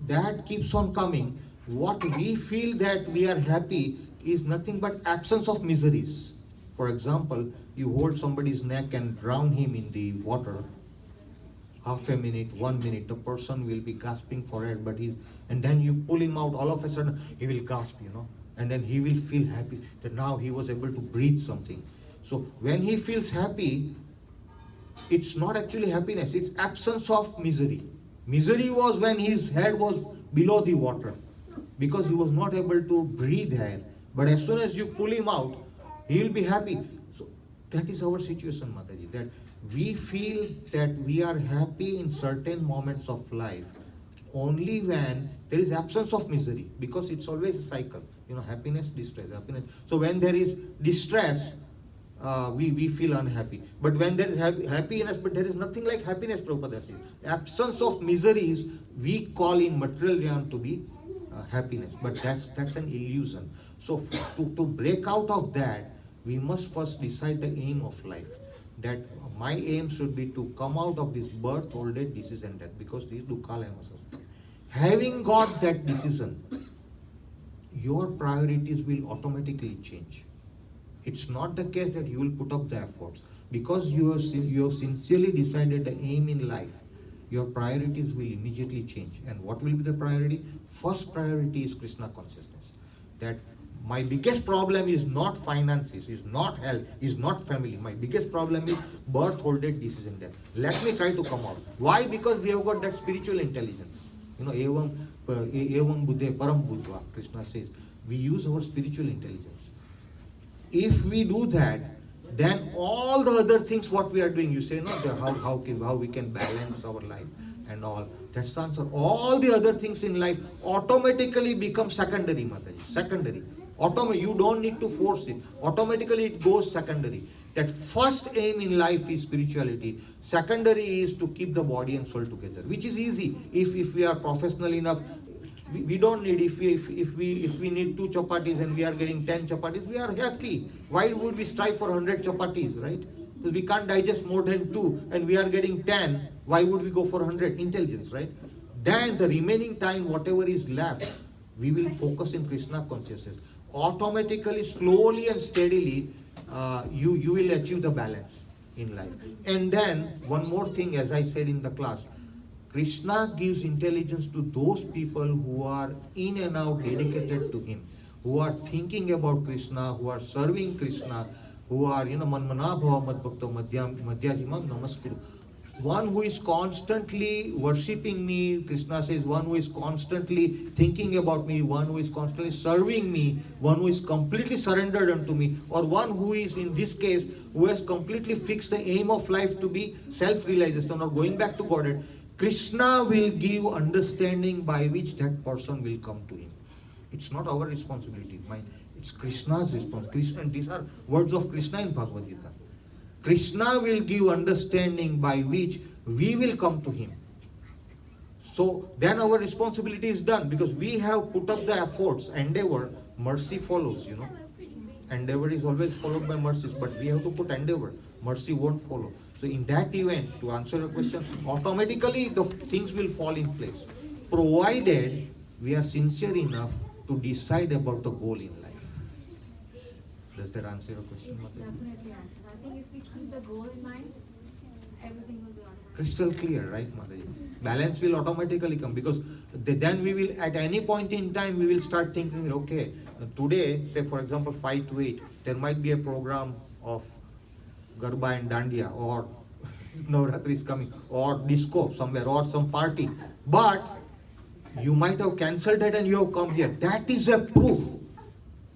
[SPEAKER 1] That keeps on coming. What we feel that we are happy is nothing but absence of miseries. For example, you hold somebody's neck and drown him in the water. Half a minute, 1 minute, the person will be gasping for air, and then you pull him out, all of a sudden he will gasp, and then he will feel happy that now he was able to breathe something. So when he feels happy, it's not actually happiness, it's absence of misery. Misery was when his head was below the water, because he was not able to breathe air. But as soon as you pull him out, he will be happy. So that is our situation, Mataji, that we feel that we are happy in certain moments of life only when there is absence of misery, because it's always a cycle, happiness, distress, happiness. So when there is distress, we feel unhappy. But when there is happiness, but there is nothing like happiness, Prabhupada says. Absence of miseries we call in material realm to be happiness, but that's an illusion. So to break out of that, we must first decide the aim of life. That my aim should be to come out of this birth, old age, disease and death, because this dukkhalayam asasvata. Having got that decision, your priorities will automatically change. It's not the case that you will put up the efforts. Because you have sincerely decided the aim in life, your priorities will immediately change. And what will be the priority? First priority is Krishna consciousness. That my biggest problem is not finances, is not health, is not family. My biggest problem is birth, old age, disease and death. Let me try to come out. Why? Because we have got that spiritual intelligence. Evam buddhe param buddhva, Krishna says. We use our spiritual intelligence. If we do that, then all the other things what we are doing, you say, how we can balance our life and all. That's the answer. All the other things in life automatically become secondary, Mataji. Secondary. You don't need to force it. Automatically it goes secondary. That first aim in life is spirituality. Secondary is to keep the body and soul together, which is easy. If we are professional enough, we don't need, if we need 2 chapatis and we are getting 10 chapatis, we are happy. Why would we strive for 100 chapatis, right? Because we can't digest more than 2 and we are getting 10. Why would we go for 100? Intelligence, right? Then the remaining time, whatever is left, we will focus in Krishna consciousness. Automatically, slowly and steadily, you will achieve the balance in life. And then one more thing, as I said in the class, Krishna gives intelligence to those people who are in and out dedicated to him, who are thinking about Krishna, who are serving Krishna, who are, manmana bhava mad bhakta madhyajimam namaskuru. One who is constantly worshipping me, Krishna says, one who is constantly thinking about me, one who is constantly serving me, one who is completely surrendered unto me, or one who is, in this case, who has completely fixed the aim of life to be self-realization or going back to Godhead. Krishna will give understanding by which that person will come to him. It's not our responsibility. It's Krishna's responsibility. And these are words of Krishna in Bhagavad Gita. Krishna will give understanding by which we will come to him. So then our responsibility is done because we have put up the efforts, endeavor, mercy follows, Endeavor is always followed by mercies, but we have to put endeavor. Mercy won't follow. So in that event, to answer your question, automatically the things will fall in place, provided we are sincere enough to decide about the goal in life. Does that answer your question, Mataji?
[SPEAKER 4] Definitely answer. I think if we keep the goal in mind, everything will be automatic.
[SPEAKER 1] Crystal clear, right, Mataji? Balance will automatically come because then we will, at any point in time, we will start thinking, okay, today, say for example, 5 to 8, there might be a program of Garba and Dandiya, or Navratri is coming, or disco somewhere, or some party. But you might have cancelled that and you have come here. That is a proof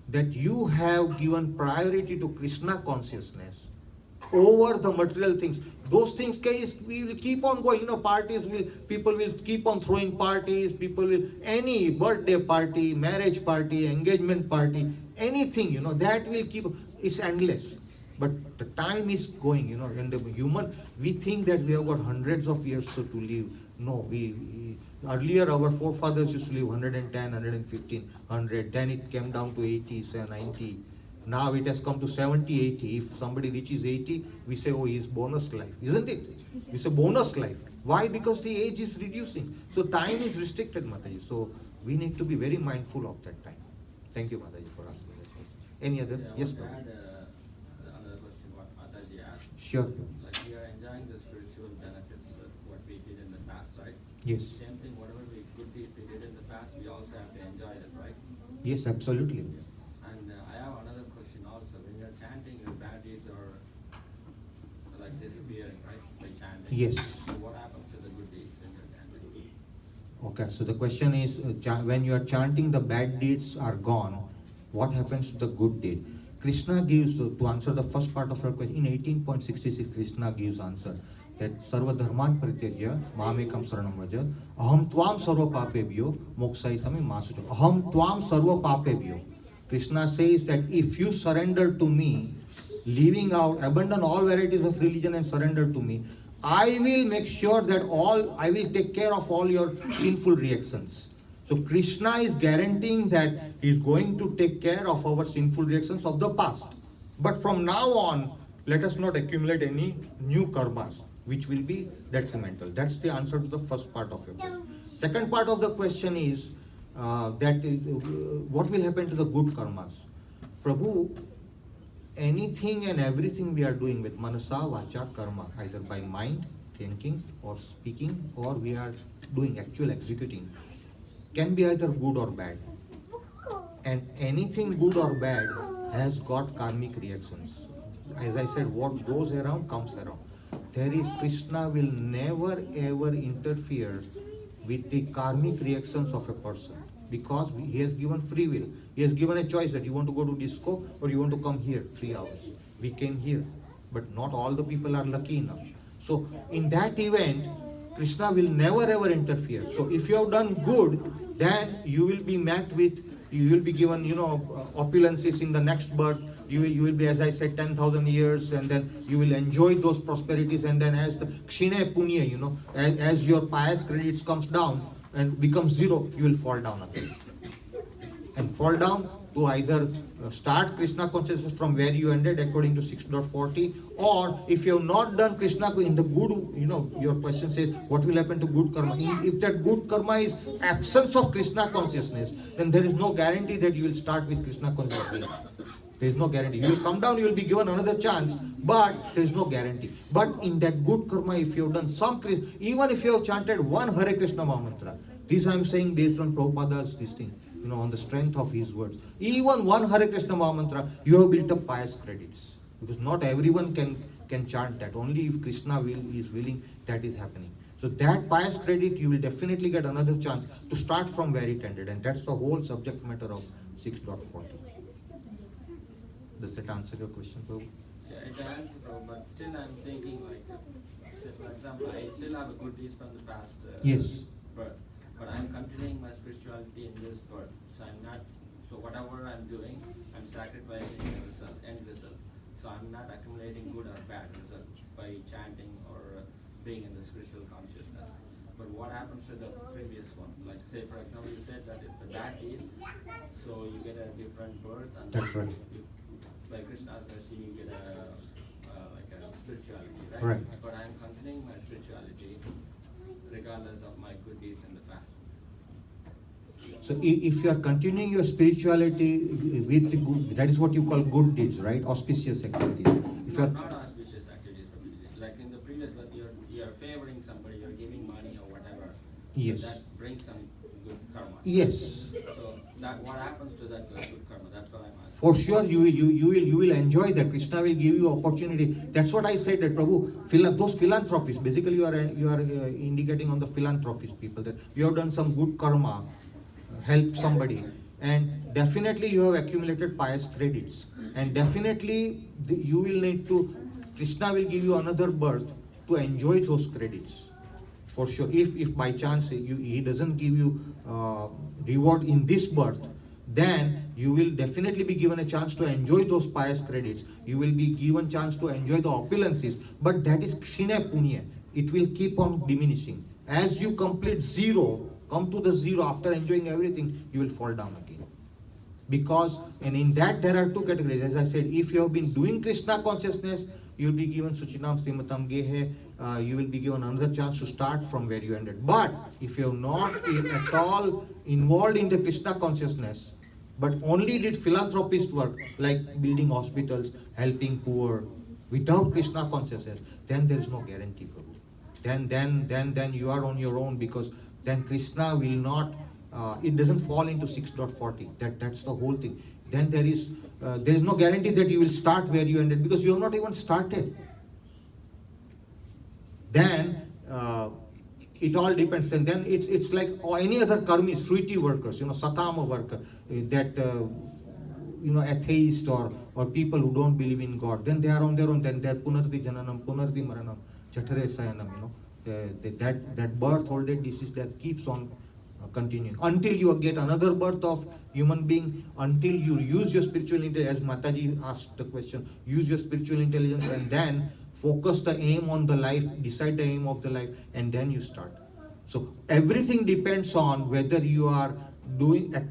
[SPEAKER 1] that you have given priority to Krishna consciousness over the material things. Those things we will keep on going. People will keep on throwing parties. People will, any birthday party, marriage party, engagement party, anything, that will keep. It's endless. But the time is going, and the human, we think that we have got hundreds of years to live. No, earlier our forefathers used to live 110, 115, 100. Then it came down to 80, 90. Now it has come to 70, 80. If somebody reaches 80, we say, oh, he's bonus life, isn't it? We say bonus life. Why? Because the age is reducing. So time is restricted, Mataji. So we need to be very mindful of that time. Thank you, Mataji, for asking that question. Any other?
[SPEAKER 5] Yeah,
[SPEAKER 1] Yes,
[SPEAKER 5] I want
[SPEAKER 1] Prabhu.
[SPEAKER 5] to add another question what Mataji asked.
[SPEAKER 1] Sure.
[SPEAKER 5] Like we are enjoying the spiritual benefits of what we did in the past, right?
[SPEAKER 1] Yes.
[SPEAKER 5] Same thing, whatever good deeds we did in the past, we also have to enjoy it, right?
[SPEAKER 1] Yes, absolutely.
[SPEAKER 5] And I have another question also. When you're chanting, your bad deeds are like disappearing, right? By chanting.
[SPEAKER 1] Yes.
[SPEAKER 5] So what happens to the good deeds when you're chanting?
[SPEAKER 1] Okay, so the question is, when you are chanting, the bad deeds are gone. What happens to the good deed? Krishna gives, to answer the first part of your question, in 18.66, Krishna gives answer that Sarva Dharman Parityajya Mamekam Saranam Vraja Aham Tvam Sarva Papebhyo Moksai Same Masuja. Aham Tvam Sarva Papebhyo. Krishna says that if you surrender to me, leaving out, abandon all varieties of religion and surrender to me, I will make sure that I will take care of all your sinful reactions. So Krishna is guaranteeing that he is going to take care of our sinful reactions of the past. But from now on, let us not accumulate any new karmas, which will be detrimental. That's the answer to the first part of your question. Second part of the question is, what will happen to the good karmas? Prabhu, anything and everything we are doing with manasa, vacha, karma, either by mind, thinking or speaking, or we are doing actual executing, can be either good or bad. And anything good or bad has got karmic reactions. As I said, what goes around comes around. Krishna will never ever interfere with the karmic reactions of a person, because he has given free will. He has given a choice that you want to go to disco or you want to come here 3 hours. We came here, but not all the people are lucky enough. So in that event, Krishna will never ever interfere. So if you have done good, then you will be you will be given, opulences in the next birth. You will be, as I said, 10,000 years, and then you will enjoy those prosperities. And then as the kshine punya, as your pious credits comes down and becomes zero, you will fall down again. And fall down to either start Krishna consciousness from where you ended according to 6.40, or if you have not done Krishna in the good, your question says, what will happen to good karma? If that good karma is absence of Krishna consciousness, then there is no guarantee that you will start with Krishna consciousness. There is no guarantee. You will come down, you will be given another chance, but there is no guarantee. But in that good karma, if you have done some, even if you have chanted one Hare Krishna Mahamantra, this I am saying based on Prabhupada's this thing, on the strength of his words. Even one Hare Krishna Mahamantra, you have built up pious credits. Because not everyone can chant that. Only if Krishna is willing, that is happening. So that pious credit, you will definitely get another chance to start from where it ended. And that's the whole subject matter of 6.40. Does that answer your question, Prabhu?
[SPEAKER 5] Yeah, it answers, but still I'm thinking like, say for example, I still have a good deeds from the past
[SPEAKER 1] Yes.
[SPEAKER 5] birth, but I'm continuing my spirituality in this birth. So I'm not, so whatever I'm doing, I'm sacrificing the results, end results. So I'm not accumulating good or bad results by chanting or being in the spiritual consciousness. But what happens to the previous one? Like, say, for example, you said that it's a bad deed, so you get a different birth, and
[SPEAKER 1] That's right.
[SPEAKER 5] You, by Krishna's mercy, you get like a spirituality, right?
[SPEAKER 1] Right.
[SPEAKER 5] But I'm continuing my spirituality regardless of my good deeds in the past.
[SPEAKER 1] So if you are continuing your spirituality with the good, that is what you call good deeds, right? Auspicious activities. If you are
[SPEAKER 5] Not auspicious activities, like in the previous, but you're favoring somebody, you're giving money or whatever.
[SPEAKER 1] Yes.
[SPEAKER 5] So that brings some good karma.
[SPEAKER 1] Yes.
[SPEAKER 5] So that what happens to that good karma? That's what I'm asking.
[SPEAKER 1] For sure, you will enjoy that. Krishna will give you opportunity. That's what I said. That Prabhu, those philanthropists. Basically, you are indicating on the philanthropist people that you have done some good karma, help somebody, and definitely you have accumulated pious credits, and definitely you will need to. Krishna will give you another birth to enjoy those credits. For sure, if by chance he doesn't give you reward in this birth, then you will definitely be given a chance to enjoy those pious credits. You will be given chance to enjoy the opulences, but that is ksine punya. It will keep on diminishing. As you complete zero, come to the zero after enjoying everything, you will fall down again. Because, and in that there are two categories. As I said, if you have been doing Krishna consciousness, you will be given Suchinam Srimatam Gehe, you will be given another chance to start from where you ended. But if you have not at all involved in the Krishna consciousness, but only did philanthropist work like building hospitals, helping poor, without Krishna consciousness, then there is no guarantee, Prabhu. Then you are on your own, because then Krishna will not, it doesn't fall into 6.40. That's the whole thing. Then there is no guarantee that you will start where you ended, because you have not even started. Then it all depends. And then it's like any other karmis, fruity workers, satama worker, that atheist or people who don't believe in God. Then they are on their own. Then they're punardi jananam, punardi maranam, chatare sayanam. That birth, old age, disease, that keeps on continuing until you get another birth of human being, until you use your spiritual intelligence, as Mataji asked the question, use your spiritual intelligence and then focus the aim on the life, decide the aim of the life, and then you start. So everything depends on whether you are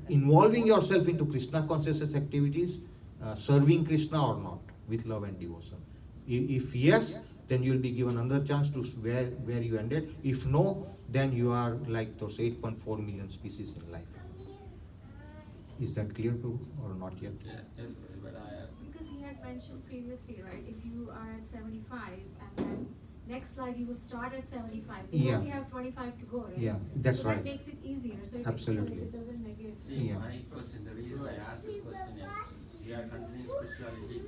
[SPEAKER 1] involving yourself into Krishna consciousness activities, serving Krishna or not, with love and devotion. If yes, then you will be given another chance to where you ended. If no, then you are like those 8.4 million species in life. Is that clear to or not yet?
[SPEAKER 5] Yes, but
[SPEAKER 4] Because he had mentioned previously, right, if you are at 75 and then next life you will start at 75, so you
[SPEAKER 1] Yeah.
[SPEAKER 4] only have 25 to go, right?
[SPEAKER 1] Yeah, that's
[SPEAKER 4] so
[SPEAKER 1] right.
[SPEAKER 4] that makes it easier, so
[SPEAKER 1] Absolutely.
[SPEAKER 4] it doesn't negate.
[SPEAKER 5] see,
[SPEAKER 1] Yeah.
[SPEAKER 5] my question, the reason I asked this question is, we are continuing spirituality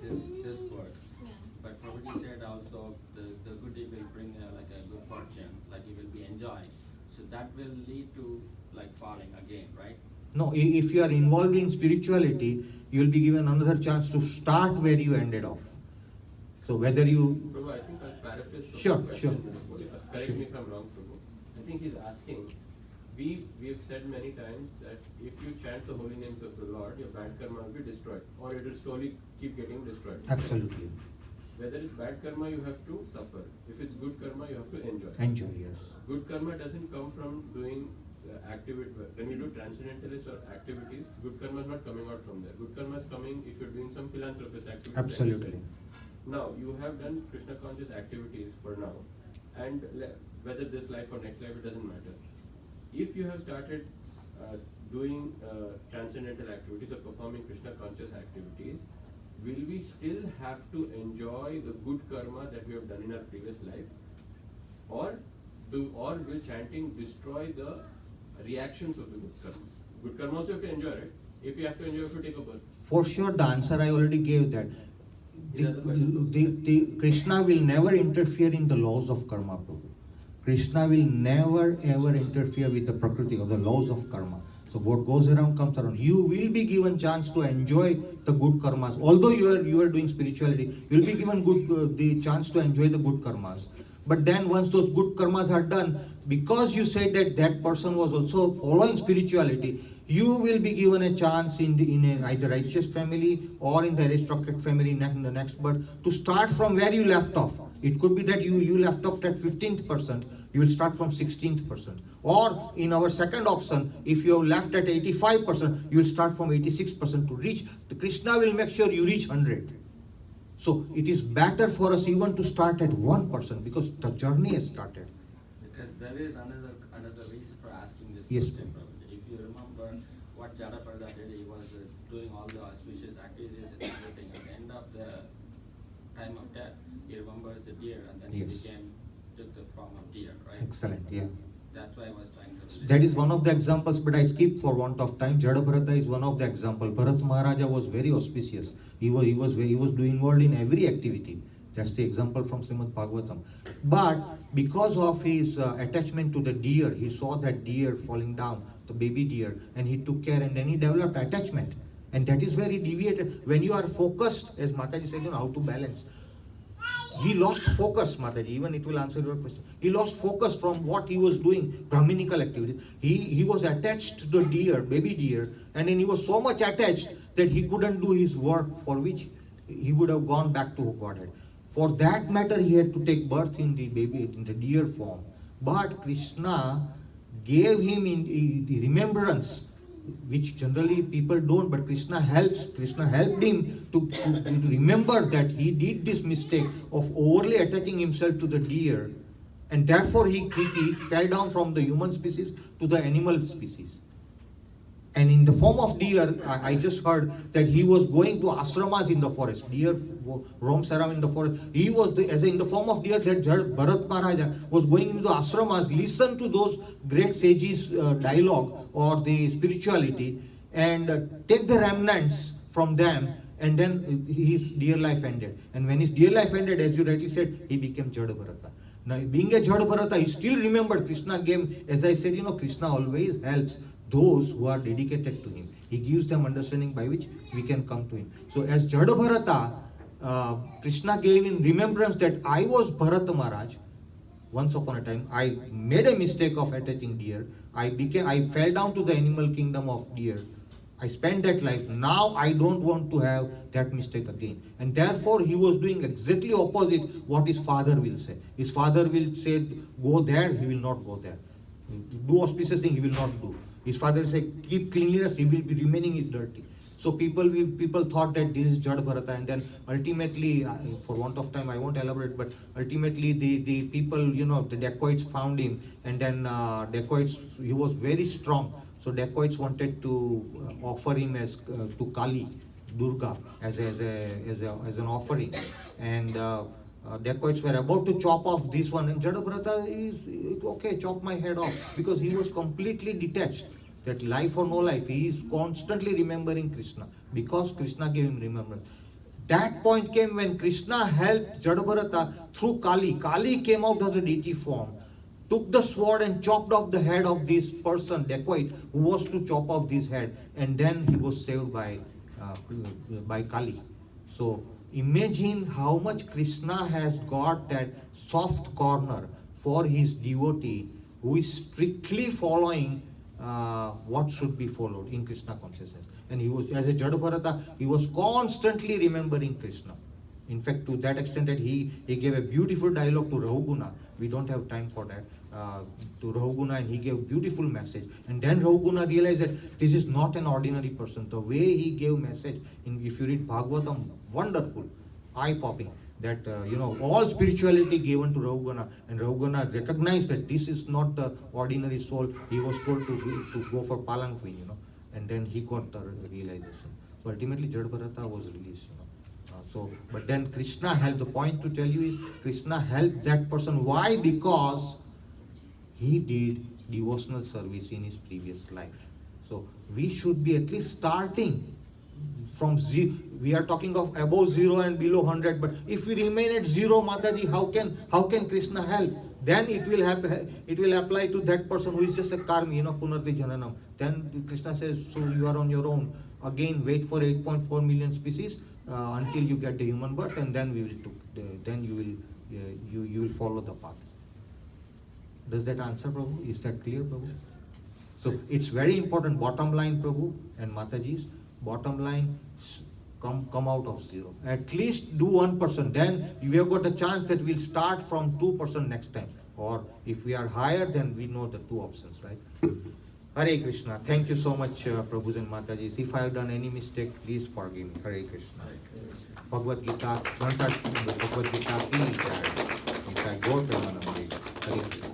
[SPEAKER 5] this birth.
[SPEAKER 4] Yeah.
[SPEAKER 5] But Prabhuji said also the good deed will bring like a good fortune, like you will be enjoying. So that will lead to like falling again, right?
[SPEAKER 1] No, if you are involved in spirituality, you will be given another chance to start where you ended off. So whether you...
[SPEAKER 3] Prabhu, I think I'll paraphrase the
[SPEAKER 1] Sure,
[SPEAKER 3] question.
[SPEAKER 1] sure.
[SPEAKER 3] Correct me if I'm wrong, Prabhu. I think he's asking, we've said many times that if you chant the holy names of the Lord, your bad karma will be destroyed, or it will slowly keep getting destroyed.
[SPEAKER 1] Absolutely.
[SPEAKER 3] Whether it's bad karma, you have to suffer. If it's good karma, you have to enjoy.
[SPEAKER 1] Enjoy, yes.
[SPEAKER 3] Good karma doesn't come from doing activity. When you do transcendentalist or activities, good karma is not coming out from there. Good karma is coming if you're doing some philanthropist activities. like you
[SPEAKER 1] Absolutely.
[SPEAKER 3] said. Now, you have done Krishna conscious activities for now, and whether this life or next life, it doesn't matter. If you have started doing transcendental activities or performing Krishna conscious activities, will we still have to enjoy the good karma that we have done in our previous life? Or will chanting destroy the reactions of the good karma? Good karma also you have to enjoy, right? If you have to enjoy, you have to take a birth.
[SPEAKER 1] For sure, the answer I already gave that. The Krishna will never interfere in the laws of karma, Prabhu. Krishna will never ever interfere with the prakriti or the laws of karma. So what goes around comes around. You will be given chance to enjoy the good karmas. Although you are doing spirituality, you will be given the chance to enjoy the good karmas. But then once those good karmas are done, because you said that person was also following spirituality, you will be given a chance in either righteous family or in the aristocratic family in the next birth to start from where you left off. It could be that you left off at 15%, you will start from 16%. Or in our second option, if you have left at 85%, you will start from 86% to reach. The Krishna will make sure you reach 100. So it is better for us even to start at 1% because the journey has started.
[SPEAKER 5] Because there is another reason for asking this
[SPEAKER 1] Yes.
[SPEAKER 5] question, Prabhuji. If you remember what Jadapada did, he was doing all the auspicious activities and everything. At the end of the time of death, he remembers the deer and then
[SPEAKER 1] Yes.
[SPEAKER 5] he took the form of deer, right?
[SPEAKER 1] Excellent, yeah.
[SPEAKER 5] That's why I was trying to relate.
[SPEAKER 1] That is one of the examples, but I skip for want of time. Jadabharata is one of the examples. Bharat Maharaja was very auspicious. He was involved in every activity. That's the example from Srimad Bhagavatam. But because of his attachment to the deer, he saw that deer falling down, the baby deer, and he took care, and then he developed attachment. And that is where he deviated. When you are focused, as Mataji said, you know how to balance. He lost focus, Mataji, even it will answer your question. He lost focus from what he was doing, Brahminical activity. He was attached to the deer, baby deer, and then he was so much attached that he couldn't do his work for which he would have gone back to Godhead. For that matter, he had to take birth in the deer form. But Krishna gave him in the remembrance, which generally people don't, but Krishna helped him to remember that he did this mistake of overly attaching himself to the deer, and therefore he fell down from the human species to the animal species. And in the form of deer, I just heard that he was going to ashramas in the forest. Deer roams around in the forest. He was in the form of deer that Bharat Maharaja was going into the ashramas, listen to those great sages' dialogue or the spirituality, and take the remnants from them, and then his dear life ended. And when his dear life ended, as you rightly said, he became Jadabharata. Now, being a Jadabharata, he still remembered Krishna gave, as I said, Krishna always helps those who are dedicated to him. He gives them understanding by which we can come to him. So as Jadabharata, Krishna gave in remembrance that I was Bharata Maharaj. Once upon a time, I made a mistake of attaching deer. I fell down to the animal kingdom of deer. I spent that life. Now I don't want to have that mistake again. And therefore he was doing exactly opposite what his father will say. His father will say, go there, he will not go there. Do auspicious thing, he will not do. His father will say, keep cleanliness, he will be remaining dirty. So people thought that this is Jadabharata, and then ultimately, for want of time, I won't elaborate, but ultimately the people, the dacoits found him, and then he was very strong. So dacoits wanted to offer him as to Kali, Durga, as an offering, and dacoits were about to chop off this one, and Jadabharata is okay, chop my head off, because he was completely detached. That life or no life, he is constantly remembering Krishna, because Krishna gave him remembrance. That point came when Krishna helped Jadabharata through Kali. Kali came out as a deity form, took the sword and chopped off the head of this person, dacoit, who was to chop off this head, and then he was saved by Kali. So imagine how much Krishna has got that soft corner for his devotee who is strictly following what should be followed in Krishna consciousness. And he was, as a Jadabharata, he was constantly remembering Krishna. In fact, to that extent that he gave a beautiful dialogue to Rahuguna. We don't have time for that. To Rahuguna, and he gave a beautiful message. And then Rahuguna realized that this is not an ordinary person. The way he gave message, if you read Bhagavatam, wonderful, eye-popping. That, all spirituality given to Rahugana, and Rahugana recognized that this is not the ordinary soul. He was told to go for Palanquin, and then he got the realization. So ultimately Jadabharata was released, but then Krishna helped. The point to tell you is Krishna helped that person. Why? Because he did devotional service in his previous life. So we should be at least starting from zero. We are talking of above 0 and below 100, but if we remain at 0, Mataji, how can Krishna help? Then it will apply to that person who is just a karmi, punarti jananam. Then Krishna says, so you are on your own. Again, wait for 8.4 million species until you get the human birth, and then you will follow the path. Does that answer, Prabhu? Is that clear, Prabhu? So it's very important. Bottom line, Prabhu and Mataji's, bottom line, come out of 0. At least do 1%. Then we have got a chance that we'll start from 2% next time. Or if we are higher, then we know the 2 options, right? Hare Krishna. Thank you so much, Prabhus and Mataji. If I have done any mistake, please forgive me. Hare Krishna. Bhagavad Gita, Bhagavad Gita, please. Go to Hare Krishna.